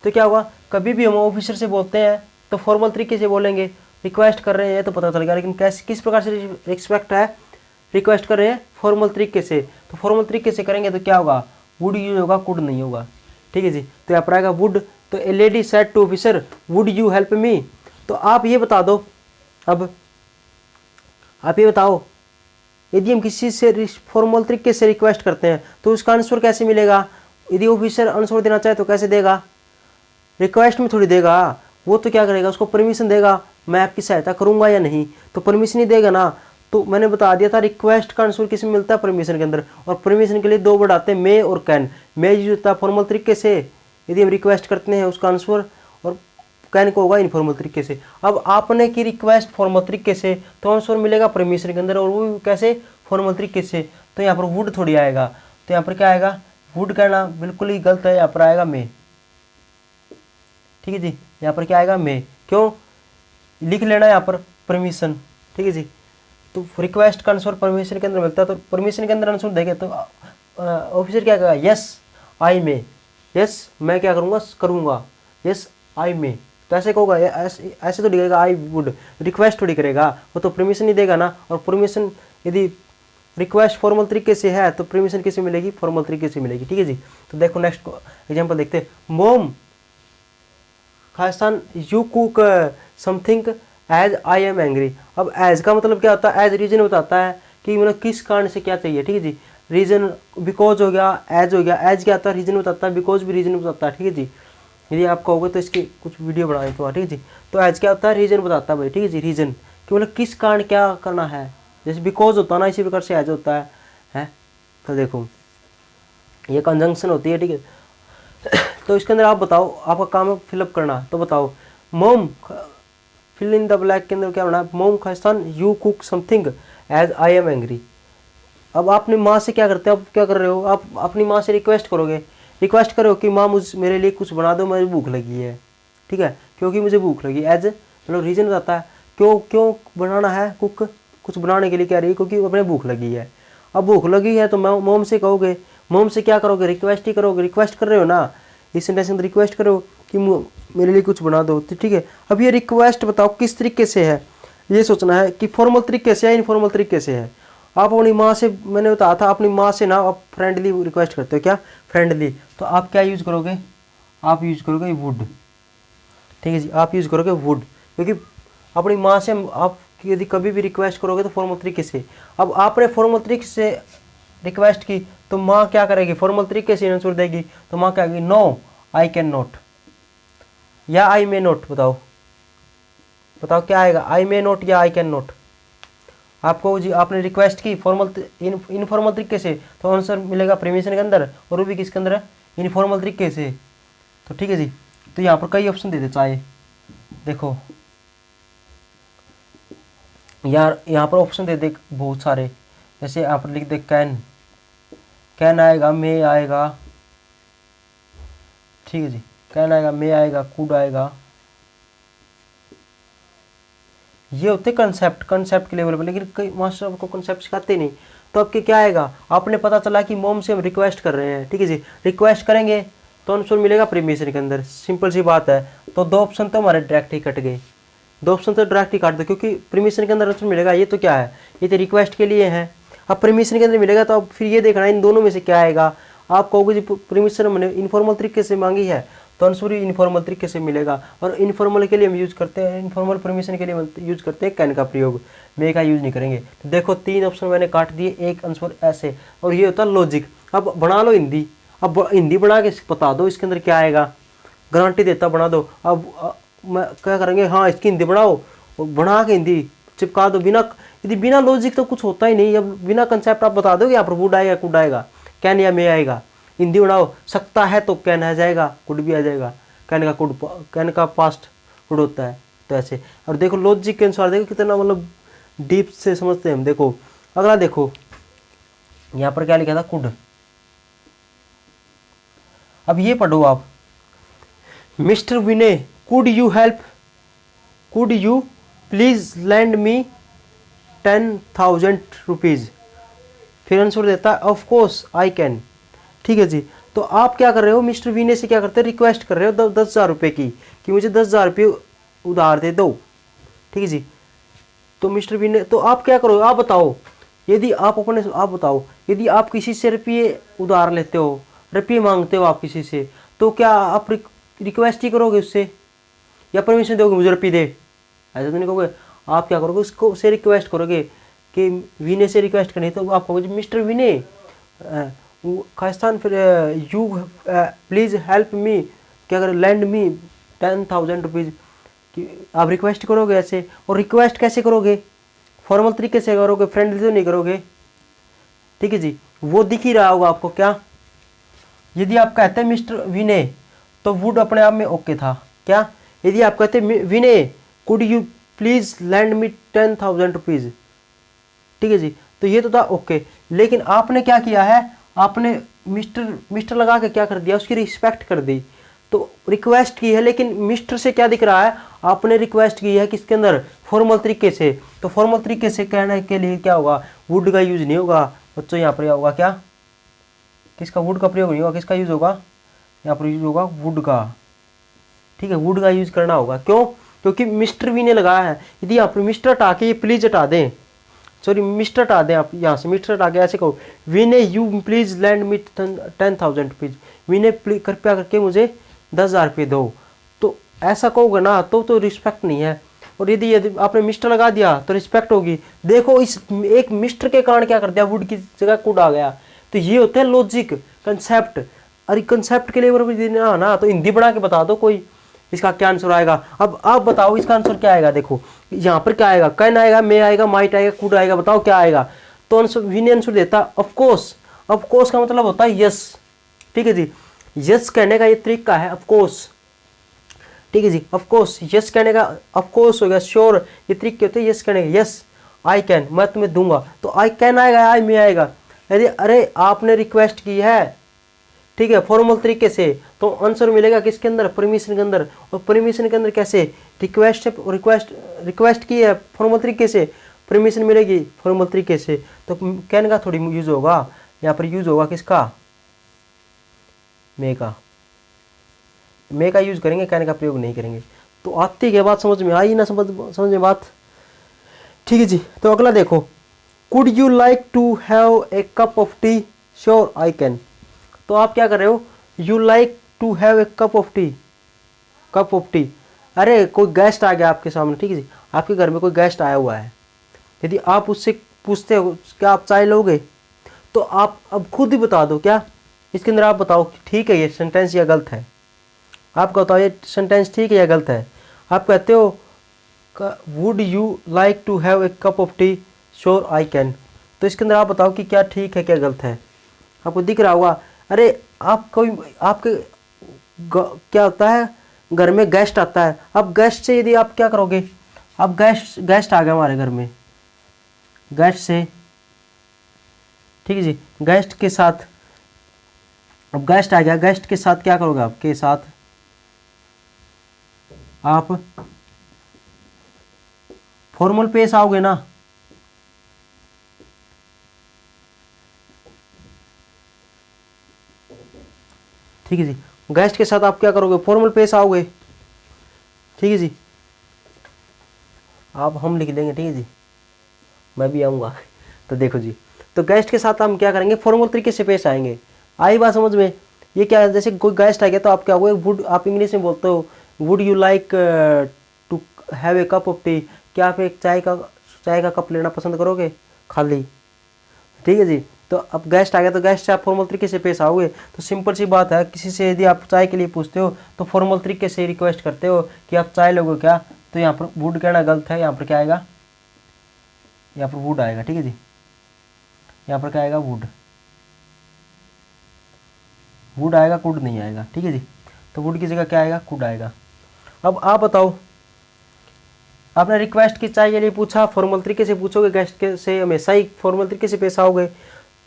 तो क्या होगा, कभी भी हम ऑफिसर से बोलते हैं तो फॉर्मल तरीके से बोलेंगे, रिक्वेस्ट कर रहे हैं तो पता चल गया, लेकिन किस प्रकार से रिस्पेक्ट है, रिक्वेस्ट कर रहे हैं फॉर्मल तरीके से। तो फॉर्मल तरीके से करेंगे तो क्या होगा, वुड यूज होगा, कुड नहीं होगा। ठीक है जी, तो यहाँ पर आएगा वुड। तो a lady said to officer would you help me. तो आप ये बता दो, अब आप ये बताओ, यदि हम किसी से फॉर्मल तरीके से रिक्वेस्ट करते हैं तो उसका आंसर कैसे मिलेगा। यदि ऑफिसर आंसर देना चाहे तो कैसे देगा, रिक्वेस्ट में थोड़ी देगा, वो तो क्या करेगा, उसको परमिशन देगा, मैं आपकी सहायता करूंगा या नहीं, तो परमिशन ही देगा ना। तो मैंने बता दिया था, रिक्वेस्ट का आंसर किस में मिलता है, परमिशन के अंदर। और परमिशन के लिए दो वर्ड आते हैं, मे और कैन। मे यूज होता है फॉर्मल तरीके से, यदि हम रिक्वेस्ट करते हैं उसका आंसर, और कैन को होगा इनफॉर्मल तरीके से। अब आपने की रिक्वेस्ट फॉर्मल तरीके से, तो आंसर मिलेगा परमिशन के अंदर, और वो कैसे, फॉर्मल तरीके से। तो यहाँ पर वुड थोड़ी आएगा, तो यहाँ पर क्या आएगा, वुड कहना बिल्कुल ही गलत है, यहाँ पर आएगा मे। ठीक है जी, यहाँ पर क्या आएगा, मे। क्यों लिख लेना यहाँ पर परमिशन। ठीक है जी, तो रिक्वेस्ट का आंसर परमिशन के अंदर मिलता है, तो परमिशन के अंदर आंसर देंगे तो ऑफिसर क्या कहेगा, यस आई मे, यस मैं क्या करूँगा, यस आई मे। तो ऐसे होगा, ऐसे तो लिखेगा आई वुड, रिक्वेस्ट थोड़ी करेगा, वो तो परमिशन ही देगा ना। और परमिशन यदि रिक्वेस्ट फॉर्मल तरीके से है तो परमिशन किससे मिलेगी, फॉर्मल तरीके से मिलेगी। ठीक है जी, तो देखो नेक्स्ट एग्जाम्पल देखते हैं। Mom Khalistan you cook something as I am angry. अब एज का मतलब क्या होता है, एज रीजन बताता है कि मतलब किस कारण से क्या चाहिए। ठीक है जी, रीजन बिकॉज हो गया, एज हो गया। एज क्या होता है, रीजन बताता है, बिकॉज भी रीजन बताता है। ठीक है जी, यदि आप कहोगे तो इसकी कुछ वीडियो बनाए तो। ठीक है जी, तो एज क्या होता है, रीजन बताता है भाई। ठीक है जी, रीजन कि मतलब किस कारण क्या करना है, जैसे बिकॉज होता है ना, इसी प्रकार से एज होता है। तो देखो ये कंजंक्शन होती है। ठीक है, तो इसके अंदर आप बताओ, आपका काम है फिलअप करना, तो बताओ मोम, फिल इन द ब्लैक के अंदर क्या होना है, mom Khalistan you cook something as I am angry. अब आपने माँ से क्या करते हो, आप क्या कर रहे हो, आप अपनी माँ से रिक्वेस्ट करो कि माँ मेरे लिए कुछ बना दो, मुझे भूख लगी है। ठीक है, क्योंकि मुझे भूख लगी, एज मतलब रीजन बताता है क्यों बनाना है, कुक कुछ बनाने के लिए कह रही है, क्योंकि अपने भूख लगी है। अब भूख लगी है तो मोम से कहोगे, मोम से क्या करोगे, रिक्वेस्ट ही करोगे, रिक्वेस्ट कर रहे हो ना, इस सेंटेंस के अंदर रिक्वेस्ट करो कि मेरे लिए कुछ बना दो। तो ठीक है, अब ये रिक्वेस्ट बताओ किस तरीके से है, ये सोचना है कि फॉर्मल तरीके से है, इनफॉर्मल तरीके से है। आप अपनी माँ से, मैंने बताया था अपनी माँ से ना आप फ्रेंडली रिक्वेस्ट करते हो, क्या फ्रेंडली, तो आप क्या यूज़ करोगे, आप यूज़ करोगे वुड। ठीक है जी, आप यूज़ करोगे वुड, क्योंकि अपनी माँ से आप यदि कभी भी रिक्वेस्ट करोगे तो फॉर्मल तरीके से। अब आपने फॉर्मल तरीके से रिक्वेस्ट की तो माँ क्या करेगी, फॉर्मल तरीके से आंसर देगी, तो माँ क्या कहेगी, नो आई कैन नॉट या आई मे नॉट। बताओ क्या आएगा, आई मे नॉट या आई कैन नॉट। आपको जी आपने रिक्वेस्ट की फॉर्मल इनफॉर्मल तरीके से, तो आंसर मिलेगा परमिशन के अंदर, और वो भी किसके अंदर है, इनफॉर्मल तरीके से। तो ठीक है जी, तो यहाँ पर कई ऑप्शन दे दे चाहे, देखो यार यहाँ पर ऑप्शन दे दे बहुत सारे, जैसे आप लिख दे कैन आएगा, मे आएगा, ठीक है जी, कैन आएगा, मे आएगा, कुड आएगा, ये होते कंसेप्ट, कंसेप्ट के लेवल पर। लेकिन कई मास्टर आपको कंसेप्ट सिखाते नहीं, तो आपके क्या आएगा, आपने पता चला कि मोम से हम रिक्वेस्ट कर रहे हैं, ठीक है जी, रिक्वेस्ट करेंगे तो आंसर मिलेगा परमिशन के अंदर, सिंपल सी बात है। तो दो ऑप्शन तो हमारे डायरेक्ट ही कट गए, दो ऑप्शन तो डायरेक्ट ही काट दो, क्योंकि परमिशन के अंदर आंसर मिलेगा। ये तो क्या है, ये तो रिक्वेस्ट के लिए है। अब परमिशन के अंदर मिलेगा तो अब फिर ये देखना इन दोनों में से क्या आएगा। आप कहोगे जी परमिशन मैंने इनफॉर्मल तरीके से मांगी है, तो आंसर ही इनफॉर्मल तरीके से मिलेगा। और इनफॉर्मल के लिए हम यूज करते हैं, इनफॉर्मल परमिशन के लिए यूज करते हैं कैन का प्रयोग, मे का यूज नहीं करेंगे। तो देखो 3 ऑप्शन मैंने काट दिए, एक आंसर ऐसे। और ये होता है लॉजिक। अब बना लो हिंदी, अब हिंदी बना के बता दो इसके अंदर क्या आएगा, गारंटी देता बना दो। अब मैं क्या करेंगे, हाँ इसकी हिंदी बनाओ, बना के हिंदी चिपका दो। बिना यदि बिना लॉजिक तो कुछ होता ही नहीं। अब बिना कंसेप्ट आप बता दोगे यहाँ पर वुड आएगा, कुड आएगा, कैन या मे आएगा। हिंदी बनाओ, सकता है तो कैन आ जाएगा, कुड भी आ जाएगा। कैन का कुड, कैन का पास्ट कुड होता है, तो ऐसे। और देखो लॉजिक के अनुसार देखो कितना मतलब डीप से समझते हैं हम। देखो अगला देखो, यहाँ पर क्या लिखा था, कुड। अब ये पढ़ो आप, mister Vinay could you help, could you please lend me 10,000 rupees. फिर आंसर देता है ऑफ कोर्स आई कैन। ठीक है जी, तो आप क्या कर रहे हो, मिस्टर विनय से क्या करते हैं, रिक्वेस्ट कर रहे हो 10,000 रुपये की, कि मुझे 10,000 रुपये उधार दे दो। ठीक है जी, तो मिस्टर विनय, तो आप क्या करो, आप बताओ, यदि आप अपने, आप बताओ यदि आप किसी से रुपये उधार लेते हो, रुपये मांगते हो आप किसी से, तो क्या आप रिक्वेस्ट ही करोगे उससे, या परमिशन दोगे मुझे रुपये दे, ऐसा तो नहीं कहोगे। आप क्या करोगे, उसको से रिक्वेस्ट करोगे कि विनय से रिक्वेस्ट करनी, तो आप कहोगे मिस्टर विनय खालिस्तान, फिर यू प्लीज़ हेल्प मी, क्या करें, लैंड मी 10,000 रुपीज़। आप रिक्वेस्ट करोगे ऐसे। और रिक्वेस्ट कैसे करोगे, फॉर्मल तरीके से करोगे, फ्रेंडली तो नहीं करोगे। ठीक है जी, वो दिख ही रहा होगा आपको। क्या, यदि आप कहते हैं मिस्टर विनय, तो वुड अपने आप में ओके था। क्या, यदि आप कहते Vinay could you please lend me 10,000 rupees, ठीक है जी, तो ये तो था ओके। लेकिन आपने क्या किया है, आपने मिस्टर लगा के क्या कर दिया, उसकी रिस्पेक्ट कर दी। तो रिक्वेस्ट की है, लेकिन मिस्टर से क्या दिख रहा है, आपने रिक्वेस्ट की है किसके अंदर, फॉर्मल तरीके से। तो फॉर्मल तरीके से कहने के लिए क्या होगा, वुड का यूज नहीं होगा बच्चों। यहाँ पर क्या होगा, क्या, किसका, वुड का प्रयोग नहीं होगा, किसका यूज होगा, यहाँ पर यूज होगा वुड का। ठीक है, वुड का यूज करना होगा। क्यों, क्योंकि मिस्टर भी ने लगाया है। यदि आप मिस्टर हटा के ये प्लीज हटा दें, सॉरी मिस्टर हटा दें, आप यहाँ से मिस्टर हटा के ऐसे कहो, Vinay you please lend me 10,000 rupees, Vinay कृपया करके मुझे 10,000 रुपये दो, तो ऐसा कहोगे ना, तो रिस्पेक्ट नहीं है। और यदि आपने मिस्टर लगा दिया तो रिस्पेक्ट होगी। देखो इस एक मिस्टर के कारण क्या कर दिया, वुड की जगह कुड आ गया। तो ये होते हैं लॉजिक, कंसेप्ट। अरे कंसेप्ट के लिए देना ना, तो हिंदी बना के बता दो कोई, इसका क्या आंसर आएगा। अब आप बताओ इसका आंसर क्या आएगा। देखो यहाँ पर क्या आएगा, कैन आएगा, मे आएगा, माइट आएगा, कुड आएगा, बताओ क्या आएगा। तो आंसर विनय आंसर देता ऑफ कोर्स। ऑफ कोर्स का मतलब होता है यस। ठीक है जी, यस कहने का ये तरीका है, ऑफ कोर्स। ठीक है जी, ऑफ कोर्स, यस कहने का ऑफ कोर्स हो गया, श्योर, ये तरीके होते हैं यस कहने का। यस आई कैन, मैं तुम्हें दूंगा, तो आई कैन आएगा, आई मे आएगा। यदि अरे आपने रिक्वेस्ट की है, ठीक है, फॉर्मल तरीके से, तो आंसर मिलेगा किसके अंदर, परमिशन के अंदर। और परमिशन के अंदर कैसे, रिक्वेस्ट रिक्वेस्ट की है फॉर्मल तरीके से, परमिशन मिलेगी फॉर्मल तरीके से। तो कैन का थोड़ी यूज होगा, यहाँ पर यूज होगा किसका, मे का। मे का यूज करेंगे, कैन का प्रयोग नहीं करेंगे। तो आती के बाद समझ में आई ना, समझ में बात। ठीक है जी, तो अगला देखो, could you like to have a cup of tea, sure I can. तो आप क्या कर रहे हो, you like to have a cup of tea, cup of tea. अरे कोई गेस्ट आ गया आपके सामने, ठीक है जी, आपके घर में कोई गेस्ट आया हुआ है। यदि आप उससे पूछते हो क्या आप चाय लोगे, तो आप अब खुद ही बता दो, क्या इसके अंदर आप बताओ कि ठीक है ये सेंटेंस या गलत है। आप बताओ ये सेंटेंस ठीक है या गलत है। आप कहते हो would you like to have a cup of tea, sure I can. तो इसके अंदर आप बताओ कि क्या ठीक है क्या गलत है। आपको दिख रहा होगा। अरे आप कोई आपके क्या होता है, घर में गेस्ट आता है। अब गेस्ट से यदि आप क्या करोगे, अब गेस्ट आ गया हमारे घर में, गेस्ट से, ठीक है जी, गेस्ट के साथ अब गेस्ट आ गया, गेस्ट के साथ क्या करोगे? आपके साथ आप फॉर्मल पेश आओगे ना। ठीक है जी, गेस्ट के साथ आप क्या करोगे? फॉर्मल पेश आओगे। ठीक है जी, आप हम लिख लेंगे। ठीक है जी, मैं भी आऊँगा। तो देखो जी, तो गेस्ट के साथ हम क्या करेंगे? फॉर्मल तरीके से पेश आएंगे। आई बात समझ में? ये क्या है, जैसे कोई गेस्ट आ गया तो आप क्या हुए? वुड, आप इंग्लिश में बोलते हो would you like to have a cup of tea. क्या आप एक चाय का कप लेना पसंद करोगे खाली? ठीक है जी, तो अब गेस्ट आ गया तो गेस्ट से आप फॉर्मल तरीके से पेश आओगे। तो सिंपल सी बात है, किसी से यदि आप चाय के लिए पूछते हो तो फॉर्मल तरीके से रिक्वेस्ट करते हो कि आप चाय लोगे क्या? तो यहाँ पर वुड कहना गलत है, यहाँ पर क्या आएगा? यहाँ पर वुड आएगा। ठीक है जी, यहाँ पर क्या आएगा? वुड, वुड आएगा, कुड नहीं आएगा। ठीक है जी, तो वुड की जगह क्या आएगा? कुड आएगा। अब आप बताओ, आपने रिक्वेस्ट की चाय के लिए पूछा, फॉर्मल तरीके से पूछोगे गेस्ट के से, हमेशा ही फॉर्मल तरीके से पेश आओगे।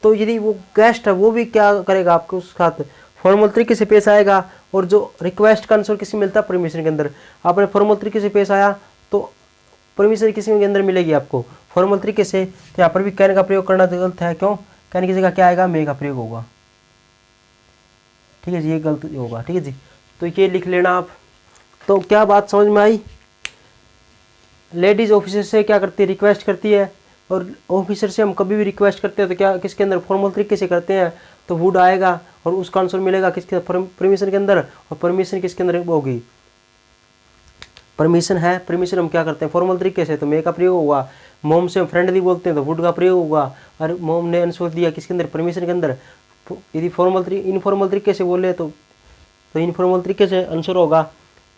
तो यदि वो गेस्ट है वो भी क्या करेगा? आपके उस साथ फॉर्मल तरीके से पेश आएगा। और जो रिक्वेस्ट का आंसर किसी मिलता है? परमिशन के अंदर। आपने फॉर्मल तरीके से पेश आया तो परमिशन किसी के अंदर मिलेगी आपको? फॉर्मल तरीके से। तो यहाँ पर भी कैन का प्रयोग करना गलत है। क्यों? कैन की जगह क्या आएगा? मे का प्रयोग होगा। ठीक है जी, ये गलत होगा। ठीक है जी, तो ये लिख लेना आप। तो क्या बात समझ में आई? लेडीज ऑफिसर से क्या करती है? रिक्वेस्ट करती है। और ऑफिसर से हम कभी भी रिक्वेस्ट करते हैं तो क्या किसके अंदर? फॉर्मल तरीके से करते हैं। तो वुड आएगा और उसका आंसर मिलेगा किसके? परमिशन के अंदर। और परमिशन किसके अंदर होगी? परमिशन है, परमिशन हम क्या करते हैं? फॉर्मल तरीके से, तो मे का प्रयोग होगा। मोम से हम फ्रेंडली बोलते हैं तो वुड का प्रयोग होगा। और मोम ने आंसर दिया किसके अंदर? परमिशन के अंदर। यदि फॉर्मल इनफॉर्मल तरीके से बोले तो इनफॉर्मल तरीके से आंसर होगा।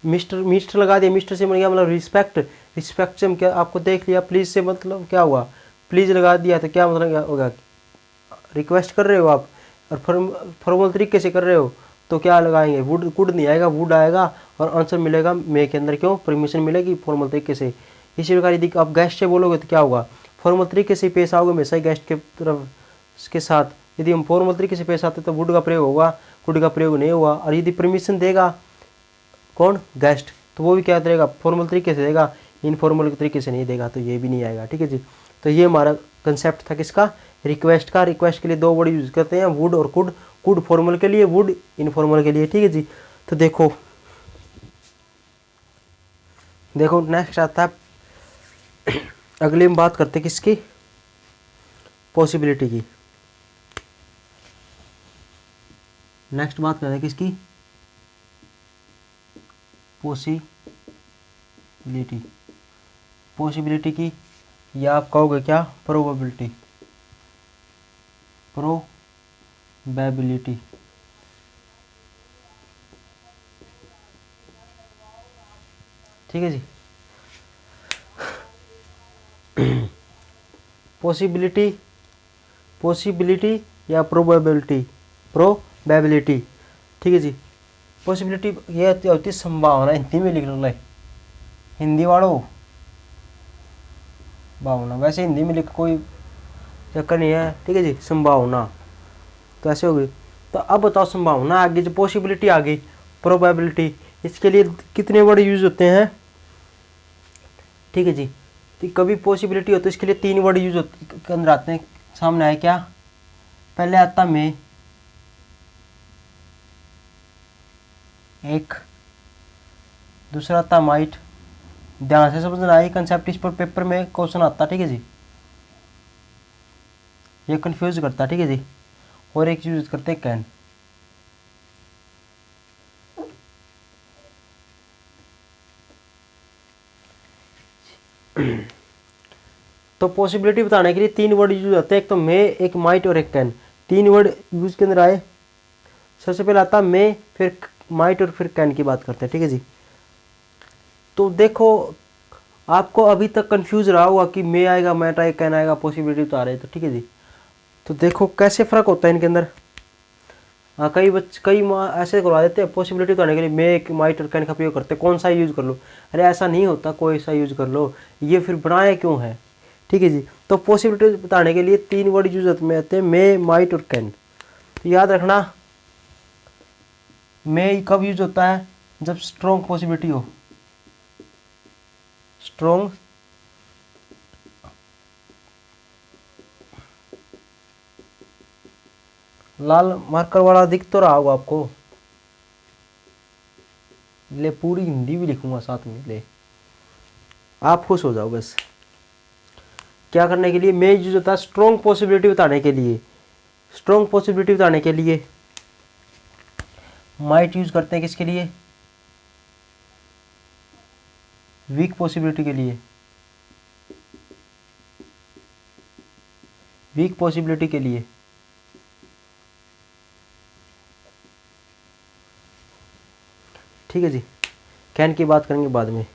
मिस्टर लगा दिया, मिस्टर से मिल गया मतलब रिस्पेक्ट। रिस्पेक्ट से हम क्या आपको देख लिया, प्लीज से मतलब क्या हुआ? प्लीज लगा दिया तो क्या मतलब क्या होगा? रिक्वेस्ट कर रहे हो आप और फॉर्मल तरीके से कर रहे हो तो क्या लगाएंगे? वुड, कुड नहीं आएगा, वुड आएगा और आंसर मिलेगा मे के अंदर। क्यों? परमिशन मिलेगी फॉर्मल तरीके से। इसी प्रकार यदि आप गेस्ट से बोलोगे तो क्या होगा? फॉर्मल तरीके से पेश आओगे हमेशा ही गेस्ट के तरफ के साथ। यदि हम फॉर्मल तरीके से पेश आते तो वुड का प्रयोग होगा, कुड का प्रयोग नहीं हुआ। और यदि परमिशन देगा कौन? गेस्ट, तो वो भी क्या देगा? फॉर्मल तरीके से देगा, इनफॉर्मल तरीके से नहीं देगा, तो ये भी नहीं आएगा। ठीक है जी, तो ये हमारा कंसेप्ट था किसका? रिक्वेस्ट का। रिक्वेस्ट के लिए दो वर्ड यूज करते हैं, वुड और कुड। कुड फॉर्मल के लिए, वुड इनफॉर्मल के लिए। ठीक है जी, तो देखो नेक्स्ट आता है अगली हम बात करते हैं किसकी? पॉसिबिलिटी की। नेक्स्ट बात करते हैं किसकी? पॉसिबिलिटी। पॉसिबिलिटी की, या आप कहोगे क्या? प्रोबेबिलिटी। प्रोबेबिलिटी। ठीक है जी, पॉसिबिलिटी, पॉसिबिलिटी या प्रोबेबिलिटी? प्रोबेबिलिटी। ठीक है जी, पॉसिबिलिटी ये होती है संभावना। हिंदी में लिख लो, ले हिंदी वालों, भावना। वैसे हिंदी में लिख कोई चक्कर नहीं है। ठीक है जी, संभावना तो ऐसे हो गई। तो अब बताओ संभावना आगे, जो पॉसिबिलिटी आ गई, प्रोबेबिलिटी, इसके लिए कितने वर्ड यूज होते हैं? ठीक है जी, तो कभी पॉसिबिलिटी हो तो इसके लिए 3 वर्ड यूज के अंदर आते हैं। सामने आए क्या? पहले आता मे, एक, दूसरा आता माइट। ध्यान से समझना, ये कंसेप्ट इस पर पेपर में क्वेश्चन आता। ठीक है जी, ये कंफ्यूज करता। ठीक है जी, और एक यूज करते हैं कैन। तो पॉसिबिलिटी बताने के लिए 3 वर्ड यूज होते हैं, एक तो मे, एक माइट और एक कैन। 3 वर्ड यूज के अंदर आए। सबसे पहले आता मे, फिर माइट और फिर कैन की बात करते हैं। ठीक है जी, तो देखो आपको अभी तक कंफ्यूज रहा होगा कि मे आएगा, माइट आएगा, कैन आएगा, पॉसिबिलिटी तो आ रही है। तो ठीक है जी, तो देखो कैसे फ़र्क होता है इनके अंदर। कई ऐसे करवा देते हैं, पॉसिबिलिटी बताने के लिए मे, माइट और कैन का प्रयोग करते हैं, कौन सा यूज़ कर लो। अरे ऐसा नहीं होता, कोई सा यूज़ कर लो, ये फिर बनाया क्यों है? ठीक है जी, तो पॉसिबिलिटी बताने के लिए 3 वर्ड यूज में आते हैं, मे, माइट और कैन। तो याद रखना, मे कब यूज होता है? जब स्ट्रॉन्ग पॉसिबिलिटी हो, स्ट्रॉन्ग लाल मार्कर वाला दिख तो रहा होगा आपको। ले पूरी हिंदी भी लिखूंगा साथ में, ले आप खुश हो जाओ बस। क्या करने के लिए मे यूज होता है? स्ट्रॉन्ग पॉसिबिलिटी बताने के लिए। स्ट्रॉन्ग पॉसिबिलिटी बताने के लिए माइट यूज करते हैं किसके लिए? वीक पॉसिबिलिटी के लिए। वीक पॉसिबिलिटी के लिए ठीक है जी। कैन की बात करेंगे बाद में।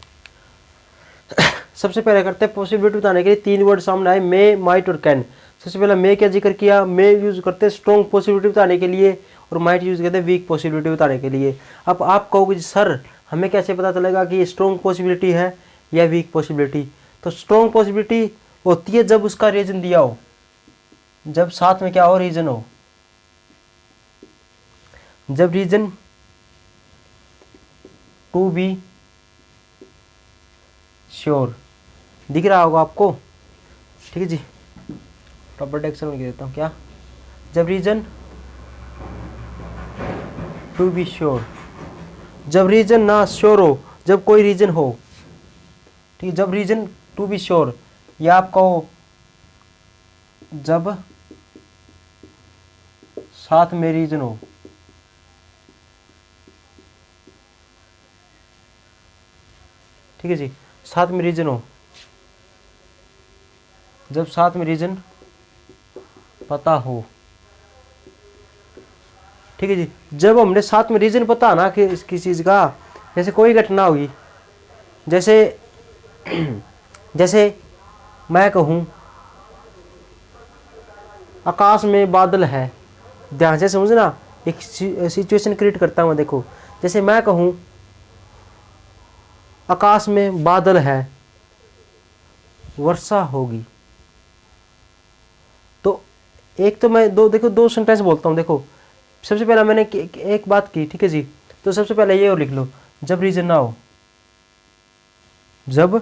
सबसे पहले करते हैं पॉसिबिलिटी बताने के लिए तीन वर्ड सामने आए, मे, माइट और कैन। सबसे पहले मे क्या जिक्र किया? मे यूज करते हैं स्ट्रॉन्ग पॉसिबिलिटी बताने के लिए और माइट यूज करते हैं वीक पॉसिबिलिटी बताने के लिए। अब आप कहोगे सर हमें कैसे पता चलेगा कि ये स्ट्रॉन्ग पॉसिबिलिटी है या वीक पॉसिबिलिटी? तो स्ट्रॉन्ग पॉसिबिलिटी होती है जब उसका रीजन दिया हो, जब साथ में क्या हो? रीजन हो। जब रीजन टू बी श्योर दिख रहा होगा आपको, ठीक है जी। प्रॉपर टेक्स्ट में लिख देता हूँ क्या? जब रीजन टू बी श्योर, जब रीजन ना श्योर हो, जब कोई रीजन हो, ठीक है। जब रीजन टू बी श्योर या आप कहो जब साथ में रीजन हो, ठीक है जी। साथ में रीजन हो, जब साथ में रीजन पता हो, ठीक है जी। जब हमने साथ में रीजन पता ना कि किसी चीज का, जैसे कोई घटना हुई, जैसे जैसे मैं कहूं आकाश में बादल है, ध्यान से समझना, एक सिचुएशन क्रिएट करता हूं। देखो जैसे मैं कहूं आकाश में बादल है, वर्षा होगी, तो एक तो मैं दो सेंटेंस बोलता हूं। देखो सबसे पहला मैंने एक बात की, ठीक है जी। तो सबसे पहले ये और लिख लो, जब रीजन ना हो, जब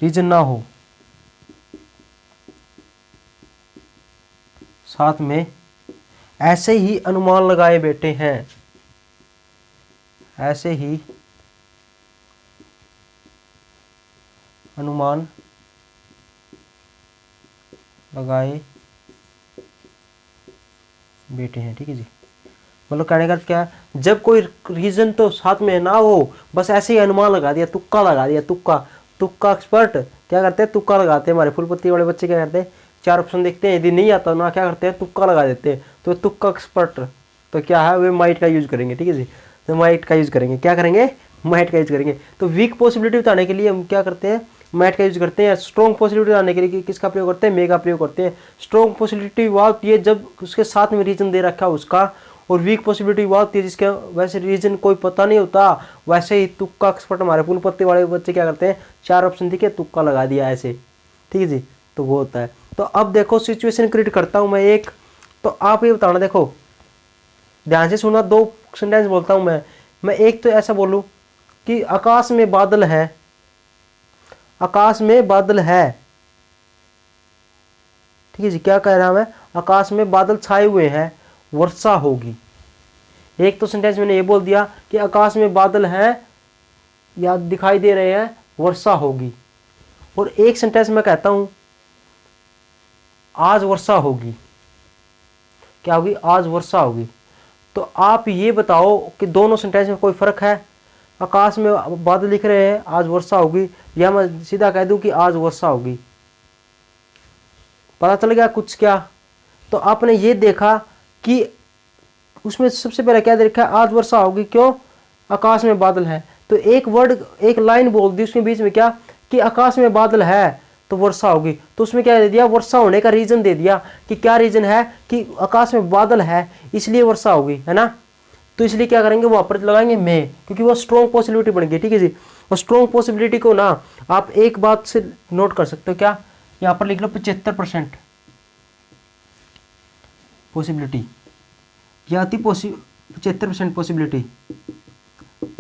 रीजन ना हो, साथ में ऐसे ही अनुमान लगाए बैठे हैं, ऐसे ही अनुमान लगाए बैठे हैं, ठीक है जी। मतलब कहने का क्या है? जब कोई रीजन तो साथ में ना हो, बस ऐसे ही अनुमान लगा दिया, तुक्का लगा दिया, तुक्का एक्सपर्ट क्या करते हैं? तुक्का लगाते हैं। हमारे फुलपत्ती वाले बच्चे क्या करते हैं? चार ऑप्शन देखते हैं, यदि नहीं आता ना क्या करते हैं? तुक्का लगा देते हैं। तो तुक्का एक्सपर्ट तो क्या है? वे माइट का यूज करेंगे, ठीक है जी। तो माइट का यूज करेंगे, क्या करेंगे? माइट का यूज करेंगे। तो वीक पॉसिबिलिटी बताने के लिए हम क्या करते हैं? माइट का यूज करते हैं। स्ट्रॉन्ग पॉसिबिलिटी बताने के लिए किसका प्रयोग करते हैं? मे का प्रयोग करते हैं। स्ट्रॉन्ग पॉसिबिलिटी वह होती है जब उसके साथ में रीजन दे रखा है उसका, और वीक पॉसिबिलिटी वह होती है जिसके वैसे रीजन कोई पता नहीं होता। वैसे ही तुक्का एक्सपर्ट हमारे फूल पत्ते वाले बच्चे क्या करते हैं? चार ऑप्शन दिखे, तुक्का लगा दिया ऐसे, ठीक है जी। तो वो होता है। तो अब देखो सिचुएशन क्रिएट करता हूं मैं एक, तो आप ये बताना, देखो ध्यान से सुना, दो सेंटेंस बोलता हूं मैं एक तो ऐसा बोलूं कि आकाश में बादल है, आकाश में बादल है, ठीक है जी। क्या कह रहा मैं? आकाश में बादल छाए हुए हैं, वर्षा होगी। एक तो सेंटेंस मैंने ये बोल दिया कि आकाश में बादल हैं या दिखाई दे रहे हैं, वर्षा होगी। और एक सेंटेंस मैं कहता हूं आज वर्षा होगी। क्या होगी? आज वर्षा होगी। तो आप ये बताओ कि दोनों सेंटेंस में कोई फर्क है? आकाश में बादल लिख रहे हैं, आज वर्षा होगी, या मैं सीधा कह दूं कि आज वर्षा होगी? पता चल गया कुछ क्या? तो आपने ये देखा कि उसमें सबसे पहले क्या दे रखा है? आज वर्षा होगी। क्यों? आकाश में बादल है। तो एक वर्ड, एक लाइन बोल दी उसके बीच में क्या कि आकाश में बादल है तो वर्षा होगी। तो उसमें क्या दे दिया? वर्षा होने का रीजन दे दिया कि क्या रीजन है? कि आकाश में बादल है इसलिए वर्षा होगी, है ना। तो इसलिए क्या करेंगे? वहां पर लगाएंगे में, क्योंकि वो स्ट्रॉन्ग पॉसिबिलिटी बन गई, ठीक है जी। और स्ट्रॉन्ग पॉसिबिलिटी को ना आप एक बात से नोट कर सकते हो, क्या? यहां पर लिख लो 75% पॉसिबिलिटी या 75% पॉसिबिलिटी,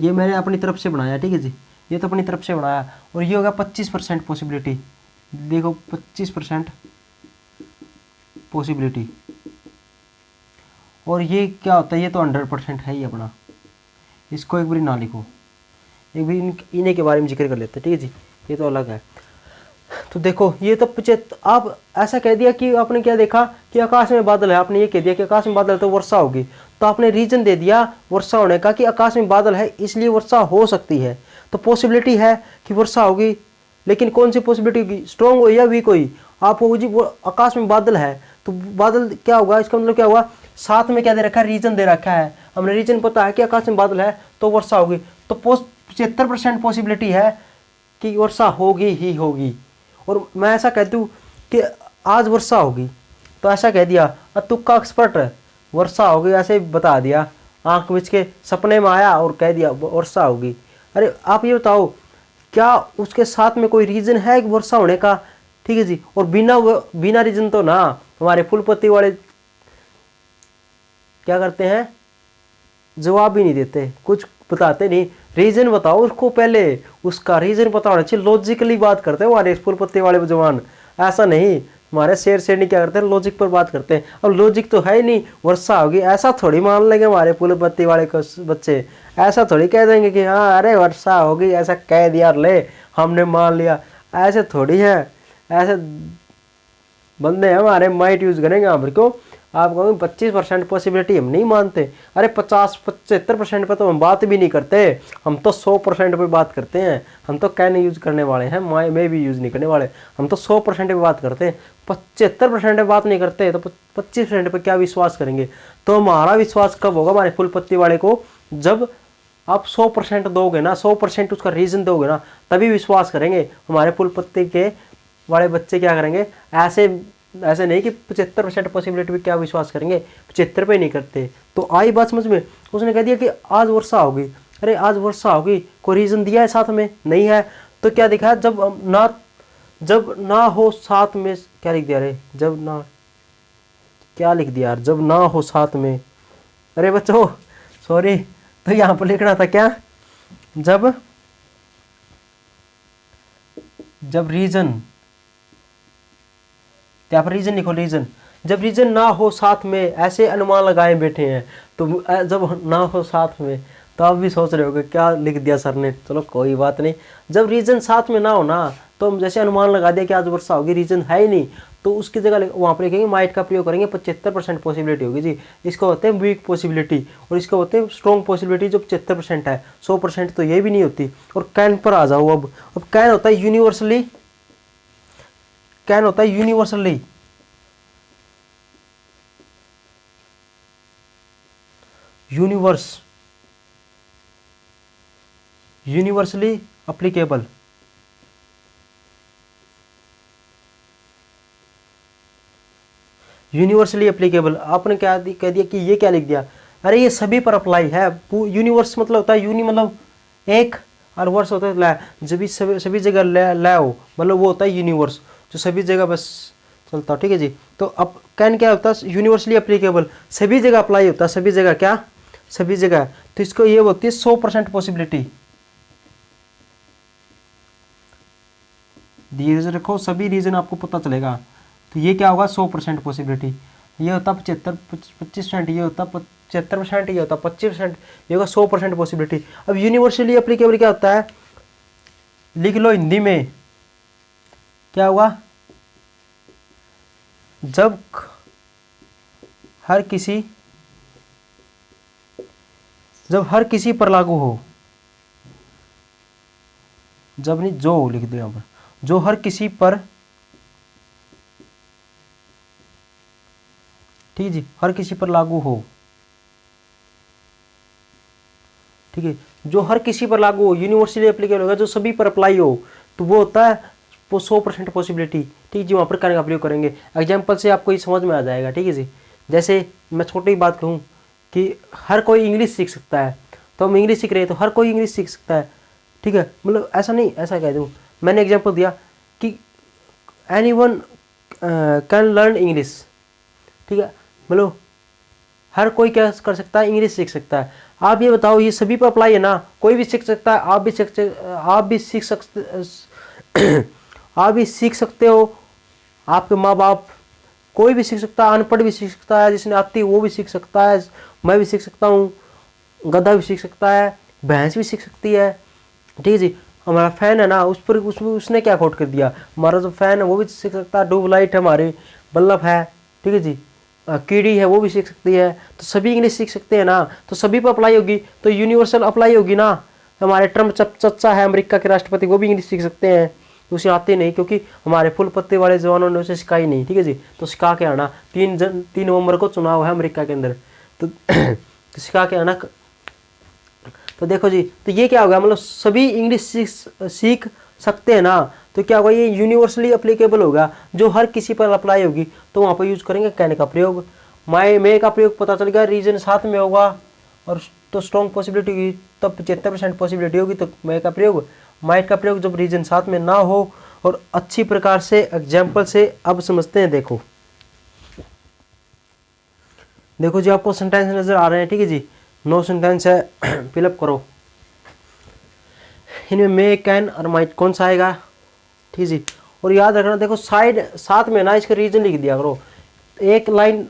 ये मैंने अपनी तरफ से बनाया, ठीक है जी, ये तो अपनी तरफ से बनाया। और ये होगा 25% पॉसिबिलिटी, देखो 25% पॉसिबिलिटी। और ये क्या होता है, ये तो 100% है ही अपना, इसको एक बारी ना लिखो, एक भी इन्हीं के बारे में जिक्र कर लेते हैं, ठीक है जी, ये तो अलग है। तो देखो ये तो आप ऐसा कह दिया कि आपने क्या देखा कि आकाश में बादल है, आपने ये कह दिया कि आकाश में बादल है तो वर्षा होगी, तो आपने रीजन दे दिया वर्षा होने का कि आकाश में बादल है इसलिए वर्षा हो सकती है। तो पॉसिबिलिटी है कि वर्षा होगी, लेकिन कौन सी पॉसिबिलिटी होगी, स्ट्रॉन्ग हो या वीक हुई। आपको जी वो आकाश में बादल है तो बादल क्या होगा, इसका मतलब क्या हुआ, साथ में क्या दे रखा है, रीजन दे रखा है, हमने रीजन पता है कि आकाश में बादल है तो वर्षा होगी। तो 75% पॉसिबिलिटी है कि वर्षा होगी ही होगी। और मैं ऐसा कहती हूँ कि आज वर्षा होगी, तो ऐसा कह दिया, तुक्का एक्सपर्ट वर्षा होगी ऐसे बता दिया, आंख मिच के सपने में आया और कह दिया वर्षा होगी। अरे आप ये बताओ क्या उसके साथ में कोई रीजन है कि वर्षा होने का, ठीक है जी। और बिना रीजन तो ना, हमारे फुलपत्ती वाले क्या करते हैं, जवाब भी नहीं देते, कुछ बताते नहीं, रीजन बताओ उसको, पहले उसका रीजन पता होना चाहिए। लॉजिकली बात करते हैं हमारे फुल पत्ते वाले जवान, ऐसा नहीं हमारे शेर नहीं क्या करते हैं, लॉजिक पर बात करते हैं। अब लॉजिक तो है ही नहीं, वर्षा होगी ऐसा थोड़ी मान लेंगे हमारे फुल पत्ती वाले बच्चे, ऐसा थोड़ी कह देंगे कि हाँ अरे वर्षा होगी ऐसा कह दिया ले हमने मान लिया, ऐसे थोड़ी है। ऐसे बंदे हैं हमारे, माइट यूज करेंगे हम को। आप कहोगे 25% पॉसिबिलिटी हम नहीं मानते, अरे 50-75% पे तो हम बात भी नहीं करते, हम तो 100% पे बात करते हैं। हम तो कैन यूज करने वाले हैं, मैं भी यूज नहीं करने वाले, हम तो 100% पे बात करते हैं। 75% पे बात नहीं करते तो 25% पे क्या विश्वास करेंगे। तो हमारा विश्वास कब होगा हमारे फुल पत्ती वाले को, जब आप 100% दोगे ना, 100% उसका रीजन दोगे ना, तभी विश्वास करेंगे। हमारे फुल पत्ती के वाले बच्चे क्या करेंगे, ऐसे नहीं कि 75% पॉसिबिलिटी पे क्या विश्वास करेंगे, 75 पे नहीं करते। तो आई बात समझ में, उसने कह दिया कि आज वर्षा होगी, अरे आज वर्षा होगी, कोई रीजन दिया है साथ में, नहीं है। तो क्या दिखा है, जब ना हो साथ में, क्या लिख दिया, अरे जब ना, क्या लिख दिया यार, जब ना हो साथ में, अरे बच्चों सॉरी, तो यहाँ पर लिखना था क्या, जब रीजन, क्या पर रीजन लिखो, रीजन, जब रीजन ना हो साथ में, ऐसे अनुमान लगाए बैठे हैं। तो जब ना हो साथ में, तो आप भी सोच रहे होगे क्या लिख दिया सर ने, चलो कोई बात नहीं। जब रीजन साथ में ना हो ना, तो हम जैसे अनुमान लगा दिया कि आज वर्षा होगी, रीजन है ही नहीं, तो उसकी जगह वहाँ पर लिखेंगे माइट का प्रयोग करेंगे, 75% पॉसिबिलिटी होगी जी। इसको होते हैं वीक पॉसिबिलिटी और इसको होते हैं स्ट्रॉन्ग पॉसिबिलिटी, जो 75% है। 100% तो ये भी नहीं होती। और कैन पर आ जाओ, अब कैन होता है यूनिवर्सली, कैन होता है universally, universally applicable, universally applicable. आपने क्या कह दिया कि ये क्या लिख दिया, अरे ये सभी पर अप्लाई है। यूनिवर्स मतलब होता है यूनि मतलब एक, और वर्स होता है लै, जब भी सभी जगह लै हो, मतलब वो होता है यूनिवर्स जो सभी जगह बस चलता है, ठीक है जी। तो अब कैन क्या होता है, यूनिवर्सली एप्लीकेबल, सभी जगह अप्लाई होता है, सभी जगह, क्या सभी जगह। तो इसको ये होती है 100% पॉसिबिलिटी, रीजन रखो, सभी रीजन आपको पता चलेगा। तो ये क्या होगा, 100% पॉसिबिलिटी, ये होता 25%, ये होता 75%, ये होता 25%, ये होगा 100% पॉसिबिलिटी। अब यूनिवर्सली एप्लीकेबल क्या होता है, लिख लो हिंदी में, क्या हुआ, जब हर किसी पर लागू हो, जब नहीं, जो लिख दो यहाँ पर, जो हर किसी पर, ठीक है जी, हर किसी पर लागू हो, ठीक है, जो हर किसी पर लागू हो, यूनिवर्सली एप्लीकेबल होगा, जो सभी पर अप्लाई हो, तो वो होता है वो 100% पॉसिबिलिटी, ठीक है जी। वहाँ पर करने का प्रयोग करेंगे। एग्जाम्पल से आपको ये समझ में आ जाएगा, ठीक है जी। जैसे मैं छोटी बात कहूँ कि हर कोई इंग्लिश सीख सकता है, तो हम इंग्लिश सीख रहे हैं तो हर कोई इंग्लिश सीख सकता है, ठीक है, मतलब ऐसा नहीं, ऐसा कह दूँ, मैंने एग्जाम्पल दिया कि एनीवन कैन लर्न इंग्लिश, ठीक है, मतलब हर कोई क्या कर सकता है, इंग्लिश सीख सकता है। आप ये बताओ, ये सभी पर अप्लाई है ना, कोई भी सीख सकता है, आप भी सीख सकते आप भी सीख सकते हो, आपके माँ बाप, कोई भी सीख सकता है, अनपढ़ भी सीख सकता है, जिसने आती है वो भी सीख सकता है, मैं भी सीख सकता हूँ, गधा भी सीख सकता है, भैंस भी सीख सकती है। ठीक है जी। हमारा फैन है ना, उस पर उसने क्या खोट कर दिया, हमारा जो फैन है वो भी सीख सकता है, ट्यूबलाइट है हमारी, बल्ब है, ठीक है जी, कीड़ी है वो भी सीख सकती है। तो सभी इंग्लिश सीख सकते हैं ना, तो सभी पर अप्लाई होगी, तो यूनिवर्सल अप्लाई होगी ना। हमारे ट्रम्प चचा है अमेरिका के राष्ट्रपति, वो भी इंग्लिश सीख सकते हैं, तो उसे आते नहीं, क्योंकि हमारे फुल पत्ते वाले जवानों ने उसे सिखाई नहीं। ठीक है जी। तो सिखा के आना, 3 नवंबर को चुनाव है अमेरिका के अंदर, तो सिखा के आना। तो देखो जी, तो ये क्या होगा, मतलब सभी इंग्लिश सीख सकते हैं ना, तो क्या होगा, ये यूनिवर्सली अप्लीकेबल होगा, जो हर किसी पर अप्लाई होगी, तो वहाँ पर यूज करेंगे कैन का प्रयोग। मे का प्रयोग पता चल गया, रीजन साथ में होगा, और तो स्ट्रॉन्ग पॉसिबिलिटी होगी, तब 75% पॉसिबिलिटी होगी, तो मे का प्रयोग। माइट का प्रयोग जब रीजन साथ में ना हो, और अच्छी प्रकार से एग्जाम्पल से अब समझते हैं। देखो जी, आपको सेंटेंस नजर आ रहे हैं। ठीक है जी, 9 सेंटेंस है, फिलअप करो। इनमें मे, कैन और माइट कौन सा आएगा? ठीक है जी। और याद रखना, देखो साथ में ना इसका रीजन लिख दिया करो, एक लाइन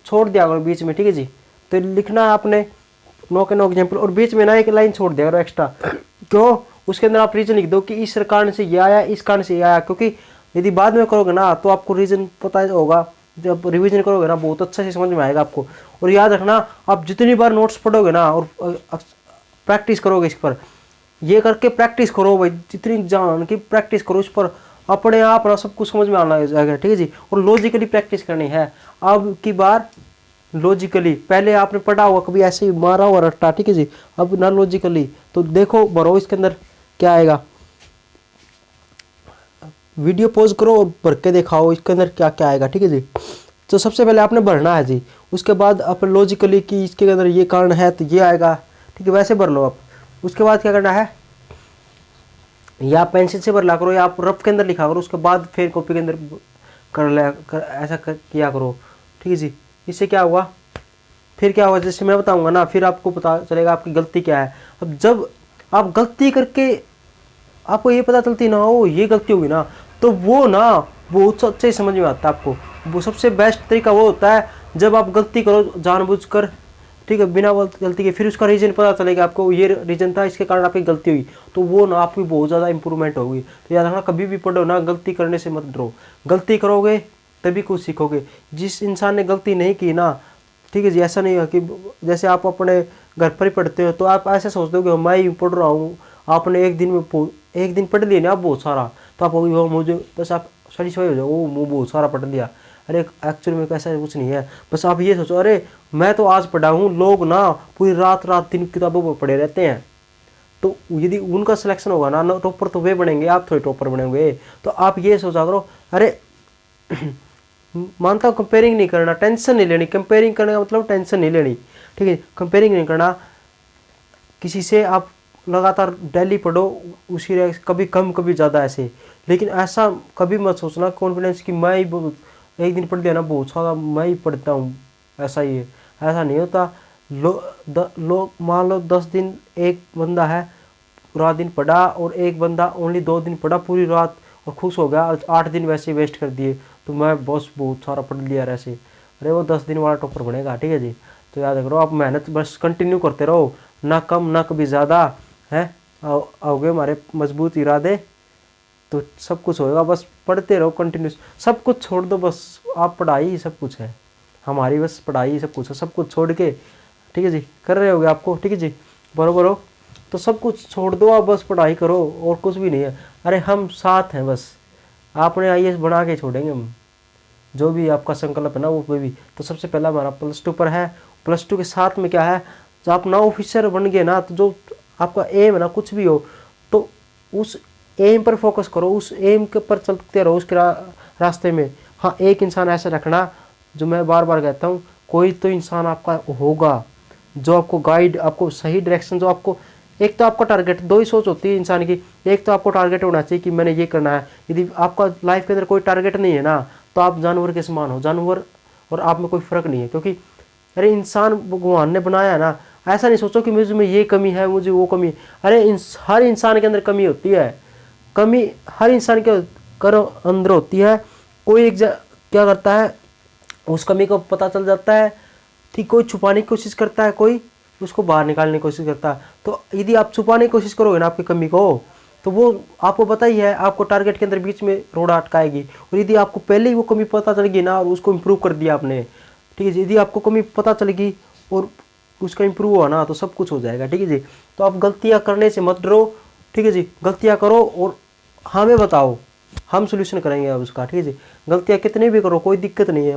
छोड़ दिया करो बीच में। ठीक है जी। तो लिखना है आपने 9 के 9 एग्जाम्पल, और बीच में ना एक लाइन छोड़ दिया करो एक्स्ट्रा। क्यों? उसके अंदर आप रीजन लिख दो कि इस कारण से ये आया, इस कारण से ये आया, क्योंकि यदि बाद में करोगे ना तो आपको रीजन पता होगा, जब रिवीजन करोगे ना बहुत अच्छे से समझ में आएगा आपको। और याद रखना, आप जितनी बार नोट्स पढ़ोगे ना और प्रैक्टिस करोगे इस पर, ये करके प्रैक्टिस करो भाई, जितनी जान की प्रैक्टिस करो इस पर, अपने आप ना सब कुछ समझ में आना जाएगा। ठीक है जी। और लॉजिकली प्रैक्टिस करनी है। अब की बार लॉजिकली, पहले आपने पढ़ा हुआ कभी ऐसे ही मारा हुआ रट्टा, ठीक है जी, अब ना लॉजिकली। तो देखो भरो इसके अंदर क्या आएगा, वीडियो पॉज करो और भर के दिखाओ इसके अंदर क्या क्या आएगा। ठीक है जी। तो सबसे पहले आपने भरना है जी, उसके बाद आप लॉजिकली कि इसके अंदर ये कारण है तो ये आएगा। ठीक है, वैसे भर लो आप। उसके बाद क्या करना है, या पेंसिल से भर ला करो, या आप रफ के अंदर लिखा करो, उसके बाद फिर कॉपी के अंदर ऐसा किया करो। ठीक है जी। इससे क्या हुआ, फिर क्या होगा, जैसे मैं बताऊंगा ना, फिर आपको पता चलेगा आपकी गलती क्या है। अब जब आप गलती करके आपको ये पता चलती ना हो ये गलती होगी ना, तो वो ना बहुत अच्छे समझ में आता है आपको। वो सबसे बेस्ट तरीका वो होता है जब आप गलती करो जानबूझकर, ठीक है, बिना गलती के, फिर उसका रीजन पता चलेगा आपको, ये रीजन था इसके कारण आपकी गलती हुई, तो वो ना आपकी बहुत ज़्यादा इंप्रूवमेंट होगी। तो याद रखना, कभी भी पढ़ो ना, गलती करने से मत डरो, गलती करोगे तभी कुछ सीखोगे। जिस इंसान ने गलती नहीं की ना, ठीक है जी, ऐसा नहीं है कि जैसे आप अपने घर पर ही पढ़ते हो तो आप ऐसे सोचते हो कि मैं ही पढ़ रहा हूँ, आपने एक दिन पढ़ लिया ना आप बहुत सारा, तो आप मुझे बस आप सेटिस्फाई हो जाओ, वो बहुत सारा पढ़ लिया। अरे एक्चुअली में ऐसा कुछ नहीं है, बस आप ये सोचो, अरे मैं तो आज पढ़ा हूँ, लोग ना पूरी रात दिन किताबों पर पढ़े रहते हैं, तो यदि उनका सिलेक्शन होगा ना टॉपर, तो वे बनेंगे, आप थोड़े टॉपर बनेंगे। तो आप ये सोचा करो, अरे मानता हूँ कंपेयरिंग नहीं करना, टेंशन नहीं लेनी, कंपेयरिंग करने का मतलब टेंशन नहीं लेनी। ठीक है, कंपेयरिंग नहीं करना किसी से, आप लगातार डेली पढ़ो उसी कभी कम कभी ज़्यादा ऐसे, लेकिन ऐसा कभी मत सोचना कॉन्फिडेंस कि मैं ही एक दिन पढ़ लिया ना बहुत सारा मैं ही पढ़ता हूँ, ऐसा ही है, ऐसा नहीं होता। मान लो 10 दिन एक बंदा है पूरा दिन पढ़ा, और एक बंदा ओनली 2 दिन पढ़ा पूरी रात और खुश हो गया, 8 दिन वैसे वेस्ट कर दिए, तो मैं बस बहुत सारा पढ़ लिया ऐसे, अरे वो 10 दिन वाला टॉपर बनेगा। ठीक है जी। तो याद करो, आप मेहनत बस कंटिन्यू करते रहो, ना कम ना कभी ज़्यादा है, आओगे हमारे मजबूत इरादे तो सब कुछ होएगा। बस पढ़ते रहो कंटिन्यूस, सब कुछ छोड़ दो, बस आप पढ़ाई ही सब कुछ है हमारी, बस पढ़ाई ही सब कुछ है, सब कुछ छोड़ के, ठीक है जी, कर रहे होगे आपको, ठीक है जी, बरोबर हो, तो सब कुछ छोड़ दो, आप बस पढ़ाई करो और कुछ भी नहीं है। अरे हम साथ हैं, बस आपने IAS बना के छोड़ेंगे हम, जो भी आपका संकल्प है ना वो भी। तो सबसे पहला हमारा +2 पर है, +2 के साथ में क्या है, जब आप ना ऑफिसर बन गए ना, तो जो आपका एम है ना कुछ भी हो, तो उस एम पर फोकस करो, उस एम के पर चलते रहो, उसके रास्ते में। हाँ, एक इंसान ऐसा रखना, जो मैं बार बार कहता हूँ, कोई तो इंसान आपका होगा जो आपको गाइड, आपको सही डायरेक्शन, जो आपको, एक तो आपका टारगेट, 2 ही सोच होती है इंसान की, एक तो आपको टारगेट होना चाहिए कि मैंने ये करना है। यदि आपका लाइफ के अंदर कोई टारगेट नहीं है ना, तो आप जानवर के समान हो, जानवर और आप में कोई फ़र्क नहीं है, क्योंकि अरे इंसान भगवान ने बनाया ना, ऐसा नहीं सोचो कि मुझे में ये कमी है, मुझे वो कमी है। अरे हर इंसान के अंदर कमी होती है, कमी हर इंसान के अंदर होती है। कोई क्या करता है, उस कमी को पता चल जाता है, ठीक, कोई छुपाने की कोशिश करता है, कोई उसको बाहर निकालने की कोशिश करता है। तो यदि आप छुपाने की कोशिश करोगे ना आपकी कमी को, तो वो आपको पता ही है, आपको टारगेट के अंदर बीच में रोड अटकाएगी। और यदि आपको पहले ही वो कमी पता चल गई ना और उसको इम्प्रूव कर दिया आपने, ठीक है जी, यदि आपको कमी पता चलेगी और उसका इम्प्रूव हुआ ना, तो सब कुछ हो जाएगा, ठीक है जी। तो आप गलतियाँ करने से मत डरो, ठीक है जी, गलतियाँ करो और हमें बताओ, हम सोल्यूशन करेंगे अब उसका, ठीक है जी। गलतियाँ कितनी भी करो, कोई दिक्कत नहीं है,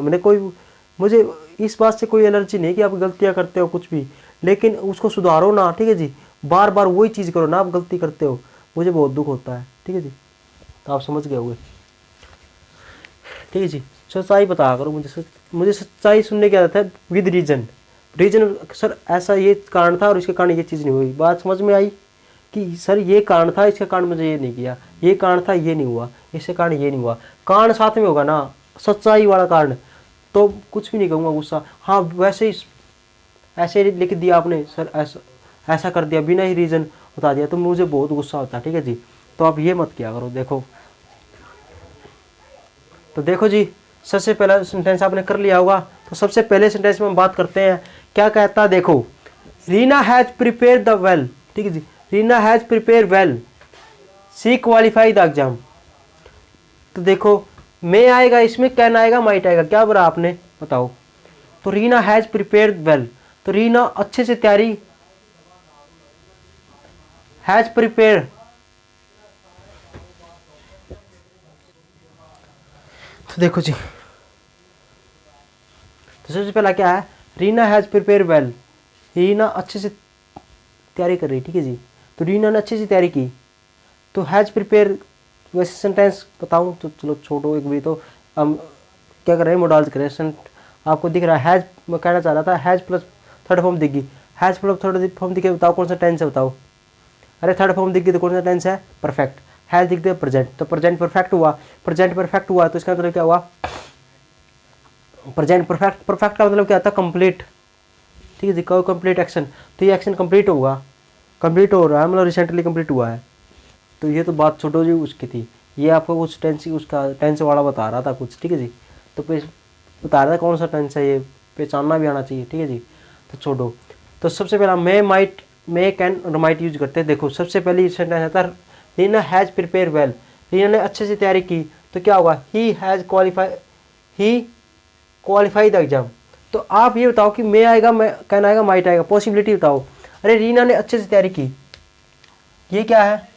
मुझे इस बात से कोई एलर्जी नहीं कि आप गलतियाँ करते हो कुछ भी, लेकिन उसको सुधारो ना, ठीक है जी। बार बार वही चीज़ करो ना, आप गलती करते हो, मुझे बहुत दुख होता है, ठीक है जी। तो आप समझ गए होंगे, ठीक है जी। सच्चाई बताया करो मुझे सच्चाई सुनने की आदत है विद रीजन। सर ऐसा ये कारण था और इसके कारण ये चीज़ नहीं हुई, बात समझ में आई कि सर ये कारण था, इसके कारण मुझे ये नहीं किया, ये कारण था, ये नहीं हुआ, इसके कारण ये नहीं हुआ। कारण साथ में होगा ना, सच्चाई वाला कारण, तो कुछ भी नहीं कहूँगा गुस्सा। हाँ वैसे ही ऐसे लिख दिया आपने सर, ऐसा कर दिया, बिना ही रीज़न बता दिया, तो मुझे बहुत गुस्सा होता है, ठीक है जी। तो आप ये मत किया करो। देखो जी, सबसे पहला सेंटेंस आपने कर लिया होगा, तो सबसे पहले सेंटेंस में हम बात करते हैं, क्या कहता है देखो, Reena has prepare the well, ठीक है जी, Reena has prepare well, she qualify the exam. तो देखो मे आएगा इसमें, कैन आएगा, माइट आएगा, क्या बोला आपने बताओ। तो रीना हैज प्रिपेयर वेल, तो रीना अच्छे से तैयारी, हैज प्रिपेयर, तो देखो जी, तो सबसे पहला क्या है, Reena has prepare well, Reena अच्छे से तैयारी कर रही, ठीक है जी। तो रीना ने अच्छे से तैयारी की, तो हैज प्रिपेयर, वैसे सेंटेंस बताऊं तो चलो छोड़ो, एक भी तो हम क्या कर रहे हैं, मॉडल्स कर रहे हैं। आपको दिख रहा है हैज, मैं कहना चाह रहा था हैज प्लस थर्ड फॉर्म दिखी, हैज प्लस थर्ड फॉर्म दिखे, बताओ कौन सा टेंस है, बताओ। अरे थर्ड फॉर्म दिख गई तो कौन सा टेंस है, परफेक्ट। हैज दिख गया प्रेजेंट, तो प्रेजेंट परफेक्ट हुआ, प्रेजेंट परफेक्ट हुआ, तो इसका मतलब क्या हुआ, प्रेजेंट परफेक्ट, परफेक्ट का मतलब क्या था, कंप्लीट, ठीक है जी, कोई कंप्लीट एक्शन, तो ये एक्शन कंप्लीट होगा, कंप्लीट हो रहा है, मतलब रिसेंटली कंप्लीट हुआ है। तो ये तो बात छोटो जी उसकी थी, ये आपको कुछ टेंस, उसका टेंस वाला बता रहा था कुछ, ठीक है जी। तो बता रहा था कौन सा टेंस है, ये पहचानना भी आना चाहिए, ठीक है जी। तो छोड़ो, तो सबसे पहला मे माइट, मे कैन और माइट यूज करते हैं। देखो सबसे पहली सेंटेंस आता है Reena has prepare well, Reena ने अच्छे से तैयारी की, तो क्या होगा, he has qualify the exam. तो आप ये बताओ कि मे आएगा, मैं कैन आएगा, माइट आएगा, पॉसिबिलिटी बताओ। अरे रीना ने अच्छे से तैयारी की, ये क्या है,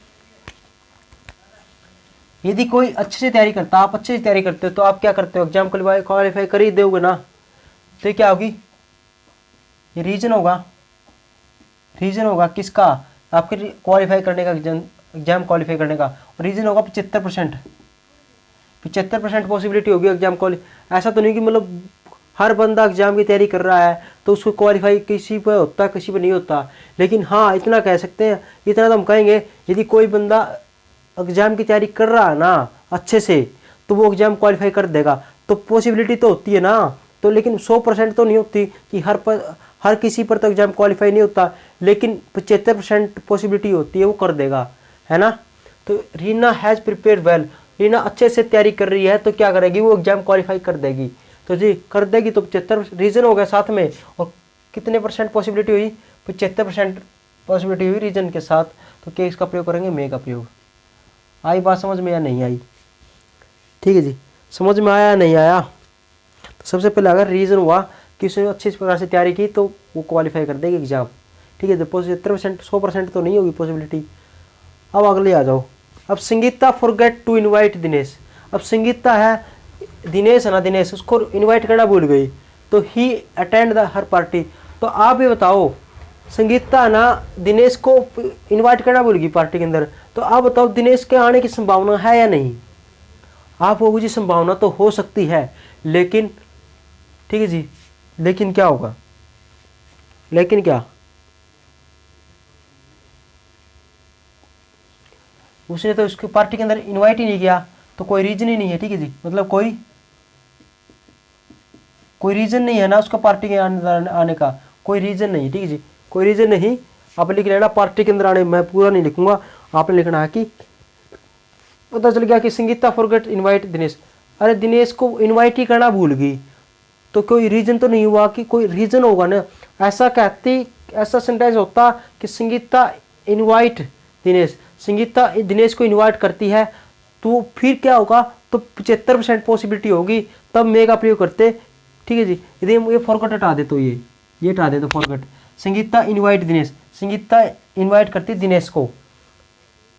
यदि कोई अच्छे से तैयारी करता, आप अच्छे से तैयारी करते हो, तो आप क्या करते हो, एग्जाम क्वालिफाई कर ही दोगे ना। तो ये क्या होगी, ये रीजन होगा, रीजन होगा किसका, आपके क्वालिफाई करने का, एग्जाम क्वालिफाई करने का। और रीजन होगा 75%, 75% पॉसिबिलिटी होगी एग्जाम क्वालिफाई। ऐसा तो नहीं कि मतलब हर बंदा एग्जाम की तैयारी कर रहा है तो उसको क्वालिफाई किसी पर होता है, किसी पर नहीं होता। लेकिन हाँ इतना कह सकते हैं, इतना तो हम कहेंगे, यदि कोई बंदा एग्जाम की तैयारी कर रहा है ना अच्छे से, तो वो एग्जाम क्वालिफाई कर देगा। तो पॉसिबिलिटी तो होती है ना, तो लेकिन 100% तो नहीं होती कि हर किसी पर तो एग्जाम क्वालिफाई नहीं होता, लेकिन 75% पॉसिबिलिटी होती है वो कर देगा, है ना। तो Reena has prepare well, Reena अच्छे से तैयारी कर रही है, तो क्या करेगी, वो एग्जाम क्वालिफाई कर देगी। तो जी कर देगी, तो 75 रीजन हो गया साथ में, और कितने परसेंट पॉसिबिलिटी हुई, 75% पॉसिबिलिटी हुई रीजन के साथ। तो क्या इसका प्रयोग करेंगे, मे का प्रयोग। आई बात समझ में या नहीं आई, ठीक है जी, समझ में आया या नहीं आया। तो सबसे पहले अगर रीज़न हुआ कि उसने अच्छी प्रकार से तैयारी की, तो वो क्वालिफाई कर देगी एग्जाम, ठीक है। तो 75%, 100% तो नहीं होगी पॉसिबिलिटी। अब अगले आ जाओ। अब Sangeeta forget to invite Dinesh. अब संगीता है, दिनेश है ना, दिनेश उसको इनवाइट करना भूल गई, तो ही अटेंड द हर पार्टी। तो आप ये बताओ, संगीता ना दिनेश को इनवाइट करना भूल गई पार्टी के अंदर, तो आप बताओ दिनेश के आने की संभावना है या नहीं। आप होगी जी संभावना तो हो सकती है, लेकिन ठीक है जी, लेकिन क्या होगा, लेकिन क्या, उसने तो उसकी पार्टी के अंदर इनवाइट ही नहीं किया, तो कोई रीजन ही नहीं है, ठीक है जी, मतलब कोई कोई रीज़न नहीं है ना उसका पार्टी के अंदर आने का, कोई रीज़न नहीं, ठीक है जी, कोई रीज़न नहीं। आप लिख लेना पार्टी के अंदर आने, मैं पूरा नहीं लिखूंगा, आपने लिखना है कि पता चल गया कि संगीता फॉरगेट इनवाइट दिनेश, अरे दिनेश को इनवाइट ही करना भूल गई, तो कोई रीज़न तो नहीं हुआ, कि कोई रीज़न होगा ना। ऐसा कहती, ऐसा सेंटेंस होता कि संगीता इनवाइट दिनेश, संगीता दिनेश को इनवाइट करती है, तो फिर क्या होगा, तो 75% पॉसिबिलिटी होगी, तब मे का प्रयोग करते, ठीक है जी। यदि ये फॉरगेट हटा दे तो ये हटा दे तो forget, Sangeeta invite Dinesh, Sangeeta invite करती दिनेश को,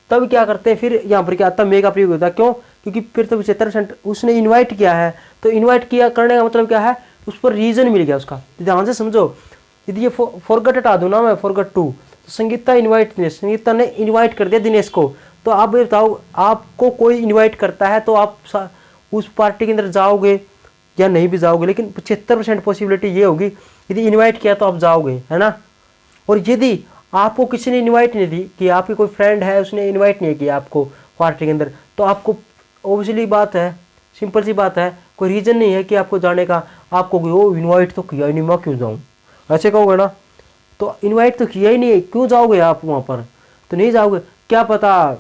तब क्या करते हैं फिर यहाँ पर क्या आता है, मे का प्रयोग होता है। क्यों, क्योंकि फिर तो 75% उसने इनवाइट किया है, तो इनवाइट किया करने का मतलब क्या है, उस पर रीजन मिल गया उसका, ध्यान से समझो। यदि ये फॉरगेट हटा दूं ना मैं, फॉरगेट टू, तो संगीता इनवाइट दिनेश, संगीता ने इनवाइट कर दिया दिनेश को, तो आप ये बताओ, आपको कोई इनवाइट करता है तो आप उस पार्टी के अंदर जाओगे या नहीं भी जाओगे, लेकिन 75% पॉसिबिलिटी ये होगी यदि इनवाइट किया तो आप जाओगे, है ना। और यदि आपको किसी ने इनवाइट नहीं दी, कि आपकी कोई फ्रेंड है उसने इनवाइट नहीं किया आपको पार्टी के अंदर, तो आपको ऑब्वियसली बात है, सिंपल सी बात है, कोई रीज़न नहीं है कि आपको जाने का, आपको वो इनवाइट तो किया ही नहीं, मैं क्यों जाऊँ, ऐसे कहोगे ना। तो इनवाइट तो किया ही नहीं है, क्यों जाओगे आप वहाँ पर, तो नहीं जाओगे, क्या पता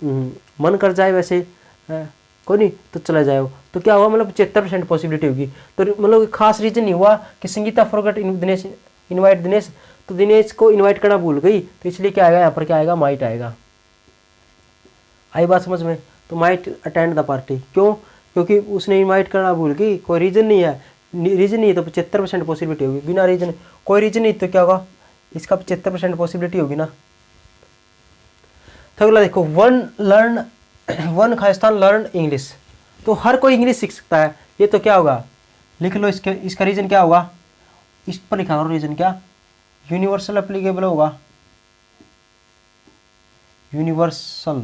मन कर जाए वैसे, कोई नहीं तो चला जाओ, तो क्या हुआ, मतलब 75% पॉसिबिलिटी होगी। तो मतलब खास रीजन नहीं हुआ कि संगीता फॉरगेट दिनेश इनवाइट दिनेश, तो दिनेश को इनवाइट करना भूल गई, तो इसलिए क्या आएगा यहाँ पर, क्या आएगा, माइट आएगा। आई बात समझ में, तो माइट अटेंड द पार्टी, क्यों, क्योंकि उसने इनवाइट करना भूल गई, कोई रीजन नहीं है, रीजन नहीं है तो 75% पॉसिबिलिटी होगी, बिना रीजन, कोई रीजन नहीं तो क्या होगा, इसका 75% पॉसिबिलिटी होगी ना। तो अगला देखो, वन खालिस्तान लर्न इंग्लिश, तो हर कोई इंग्लिश सीख सकता है, ये तो क्या होगा, लिख लो इसका रीजन क्या होगा, इस पर लिखा करो रीजन क्या, यूनिवर्सल एप्लीकेबल होगा, यूनिवर्सल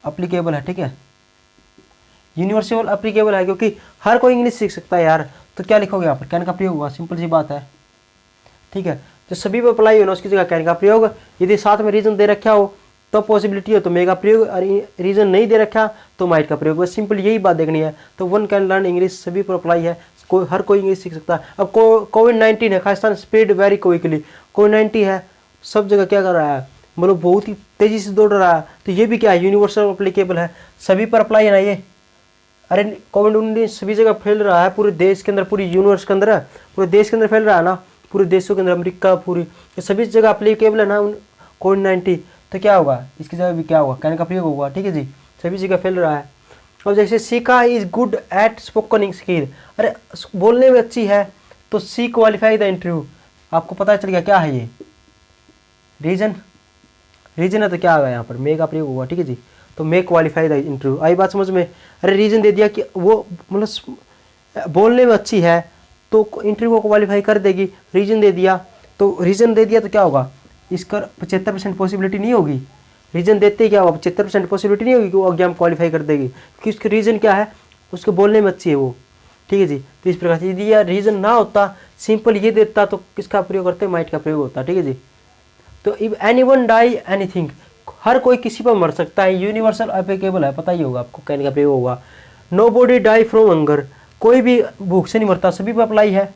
एप्लीकेबल है, ठीक है, यूनिवर्सल एप्लीकेबल है, क्योंकि हर कोई इंग्लिश सीख सकता है यार, तो क्या लिखोगे यहाँ पर, कैन का प्रयोग हुआ, सिंपल सी बात है, ठीक है। जो सभी पर अप्लाई हो ना उसकी जगह कैन का प्रयोग, यदि साथ में रीजन दे रखा हो तो पॉसिबिलिटी हो तो मे का प्रयोग, और रीजन नहीं दे रखा तो माइट का प्रयोग, बस सिंपल यही बात देखनी है। तो वन कैन लर्न इंग्लिश सभी पर अप्लाई है, हर कोई इंग्लिश सीख सकता है। अब कोविड-19 है, खालिस्तान स्प्रेड वेरी क्विकली, कोविड-19 है, सब जगह क्या कर रहा है, मतलब बहुत ही तेजी से दौड़ रहा है, तो ये भी क्या है, यूनिवर्सल एप्लीकेबल है, सभी पर अप्लाई है ना ये। अरे कोविड-19 सभी जगह फैल रहा है, पूरे देश के अंदर, पूरी यूनिवर्स के अंदर है, पूरे देश के अंदर फैल रहा है ना, पूरे देशों के अंदर, अमेरिका पूरी, ये सभी जगह एप्लीकेबल है ना कोविड-19, तो क्या होगा, इसकी जगह भी क्या होगा, कहने का प्रयोग होगा, ठीक है जी, सभी जगह फैल रहा है। और जैसे caeca is good at spoken skill, अरे बोलने में अच्छी है, तो सी क्वालिफाई द इंटरव्यू, आपको पता चल गया क्या है ये रीजन है, तो क्या आ गया यहाँ पर, मे का प्रयोग हुआ, ठीक है जी, तो मे क्वालिफाई द इंटरव्यू, आई बात समझ में। अरे रीजन दे दिया कि वो मतलब बोलने में अच्छी है तो इंटरव्यू को क्वालिफाई कर देगी, रीजन दे दिया तो क्या होगा, इसका 75% पॉसिबिलिटी नहीं होगी, रीजन देते ही क्या होगा, 75% पॉसिबिलिटी नहीं होगी कि वो एग्जाम क्वालिफाई कर देगी, क्योंकि उसका रीजन क्या है, उसके बोलने में अच्छी है वो, ठीक है जी। तो इस प्रकार से यदि यह रीजन ना होता, सिंपल ये देता, तो किसका प्रयोग करते, माइट का प्रयोग होता, ठीक है जी। तो इफ एनीवन डाई एनीथिंग, हर कोई किसी पर मर सकता है, यूनिवर्सल एप्लीकेबल है, पता ही होगा आपको, कहने का प्रयोग होगा। Nobody die from hunger, कोई भी भूख से नहीं मरता, सभी पर अप्लाई है,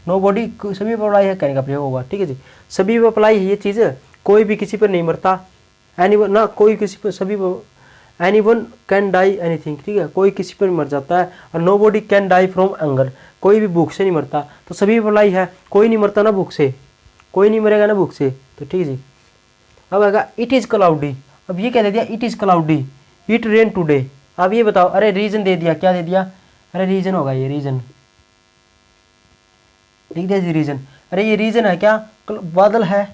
नो बॉडी सभी पर अप्लाई है, कहने का प्रयोग होगा, ठीक है जी, सभी पर अप्लाई है ये चीज़, कोई भी किसी पर नहीं मरता, एनीवन ना, कोई किसी पर, सभी पर, एनीवन कैन डाई एनीथिंग, ठीक है, कोई किसी पर मर जाता है, और nobody can die from hunger, कोई भी भूख से नहीं मरता, तो सभी पर अप्लाई है, कोई नहीं मरता ना भूख से, कोई नहीं मरेगा ना भूख से, तो ठीक है जी। अब आएगा इट इज़ क्लाउडी, अब ये क्या दे दिया, it is cloudy, it rain today, अब ये बताओ, अरे रीजन दे दिया, क्या दे दिया, अरे रीजन होगा ये, रीजन लिख दिया जी, रीजन, अरे ये रीजन है क्या, बादल है,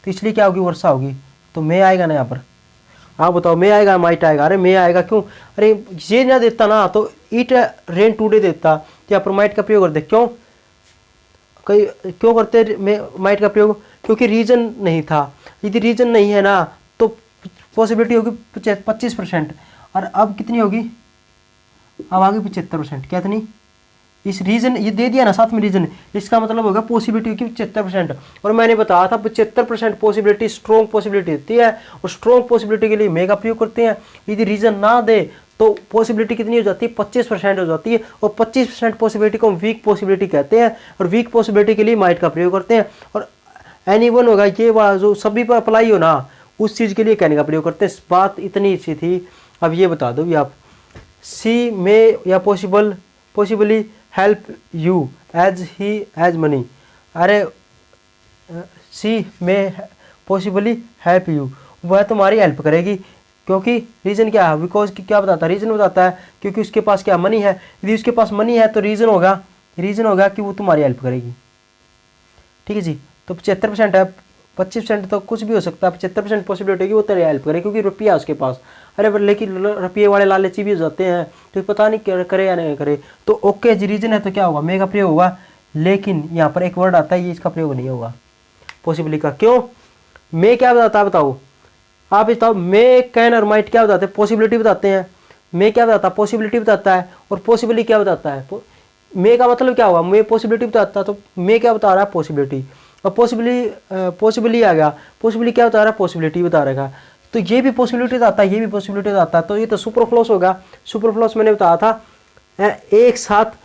तो इसलिए क्या होगी, वर्षा होगी, तो मे आएगा ना यहाँ पर, आप बताओ मे आएगा, माइट आएगा, अरे मे आएगा, क्यों, अरे ये ना देता ना तो इट रेन टुडे देता, तो यहाँ पर माइट का प्रयोग करते, क्यों करते माइट का प्रयोग, क्योंकि रीजन नहीं था, यदि रीजन नहीं है ना तो पॉसिबिलिटी होगी 25%, और अब कितनी होगी, अब आगे 75%, क्या इतनी, इस रीजन ये दे दिया ना साथ में रीजन, इसका मतलब होगा पॉसिबिलिटी की 75%, और मैंने बताया था 75% पॉसिबिलिटी स्ट्रॉन्ग पॉसिबिलिटी होती है, और स्ट्रॉन्ग पॉसिबिलिटी के लिए मे का प्रयोग करते हैं, यदि रीजन ना दे तो पॉसिबिलिटी कितनी हो जाती है, 25% हो जाती है। और 25% पॉसिबिलिटी को हम वीक पॉसिबिलिटी कहते हैं, और वीक पॉसिबिलिटी के लिए माइट का प्रयोग करते हैं। और एनीवन होगा, ये वाला जो सभी पर अप्लाई हो ना, उस चीज़ के लिए कहने का प्रयोग करते हैं। बात इतनी सी थी। अब ये बता दो भी आप, सी मे या possibly help you as he has money. अरे she may possibly help you, वह तुम्हारी हेल्प करेगी, क्योंकि रीज़न क्या है, बिकॉज की क्या बताता है, रीज़न बताता है, क्योंकि उसके पास क्या मनी है। यदि उसके पास मनी है तो रीज़न होगा कि वो तुम्हारी हेल्प करेगी। ठीक है जी। तो 75% है, 25% तो कुछ भी हो सकता है, 75% पॉसिबिलिटी होगी वो तेरी हेल्प करे, क्योंकि रुपया है उसके पास। अरे लेकिन रुपये वाले लालची भी हो जाते हैं, तो पता नहीं करे या नहीं करे। तो ओके जी, रीजन है तो क्या होगा, मे का प्रयोग होगा। लेकिन यहाँ पर एक वर्ड आता है, ये इसका प्रयोग नहीं होगा पॉसिबिलिटी का। क्यों, मे क्या बताता है बताओ, आप बताओ। मे, कैन और माइट क्या बताते हैं, पॉसिबिलिटी बताते हैं। मे क्या बताता है, पॉसिबिलिटी बताता है। और पॉसिबिलिटी क्या बताता है, मे का मतलब क्या हुआ, मे पॉसिबिलिटी बताता है, तो मे क्या बता रहा है, पॉसिबिलिटी। और पॉसिबिलिटी आ गया, पॉसिबिलिटी क्या बता रहा है, पॉसिबिलिटी बता रहा है। तो ये भी पॉसिबिलिटी आता है, ये भी पॉसिबिलिटी आता है, तो ये तो सुपरफ्लोस होगा। सुपरफ्लोस मैंने बताया था, एक साथ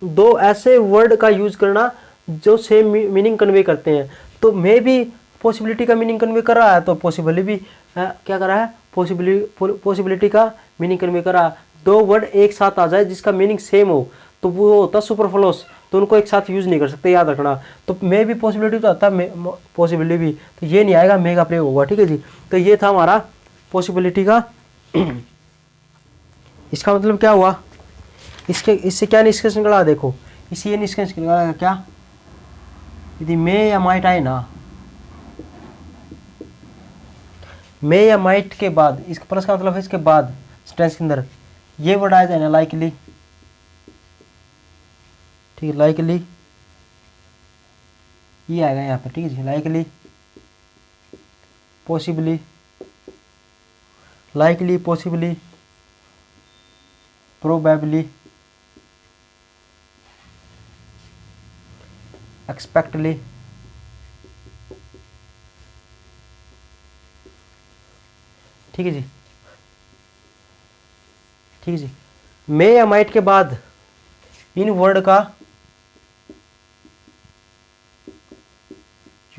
दो ऐसे वर्ड का यूज करना जो सेम मीनिंग कन्वे करते हैं। तो मे भी पॉसिबिलिटी का मीनिंग कन्वे कर रहा है, तो पॉसिबली भी क्या कर रहा है, पॉसिबिलिटी का मीनिंग कन्वे कर रहा है। दो वर्ड एक साथ आ जाए जिसका मीनिंग सेम हो, तो वो होता है सुपरफ्लोस, तो उनको एक साथ यूज नहीं कर सकते, याद रखना। तो मे भी पॉसिबिलिटी तो आता है, पॉसिबिलिटी भी, तो ये नहीं आएगा, मे का प्रयोग होगा। ठीक है जी। तो ये था हमारा पॉसिबिलिटी का। इसका मतलब क्या हुआ, इससे क्या निष्कर्ष निकला, देखो इससे ये निष्कर्ष निकला क्या, यदि मे या माइट आए ना, मे या माइट के बाद, इसका प्लस का मतलब है इसके बाद टेंस के अंदर ये वर्ड आ जाए ना, लाइकली, ठीक है, लाइकली ये आएगा यहाँ पर। ठीक है जी, likely, possibly, likely, possibly, probably, expectedly. ठीक है जी, ठीक है जी। मे या माइट के बाद इन वर्ड का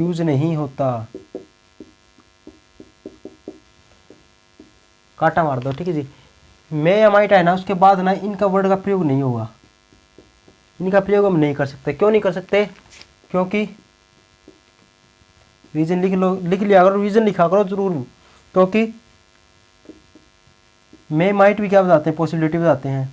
यूज नहीं होता, काटा मार दो। ठीक है जी। मे या माइट है ना, उसके बाद ना इनका वर्ड का प्रयोग नहीं होगा, इनका प्रयोग हम नहीं कर सकते। क्यों नहीं कर सकते, क्योंकि रीजन लिख लो, लिख लिया करो, रीजन लिखा करो जरूर। क्योंकि मे माइट भी क्या बताते हैं, पॉसिबिलिटी बताते हैं।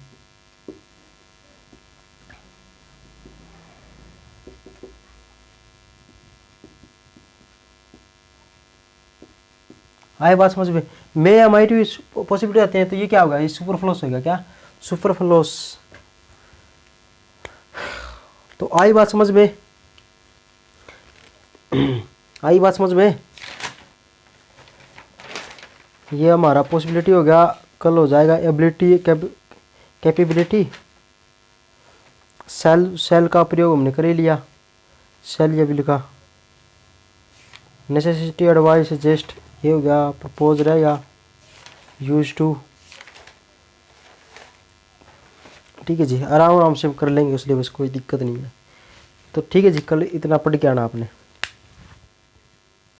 आए बात समझ में, मे या माइट भी पॉसिबिलिटी आते हैं, तो ये क्या होगा, ये सुपरफ्लोस होगा। क्या, सुपरफ्लोस। तो आई बात समझ में, आई बात समझ में। ये हमारा पॉसिबिलिटी हो गया, कल हो जाएगा एबिलिटी, कैपेबिलिटी। सेल का प्रयोग हमने कर ही लिया, सेल या बिल का। नेसेसिटी, एडवाइस, सजेस्ट, ये हो गया। प्रपोज रहेगा, यूज टू। ठीक है जी, आराम आराम से कर लेंगे, इसलिए बस कोई दिक्कत नहीं है। तो ठीक है जी, कल इतना पढ़ के आना आपने।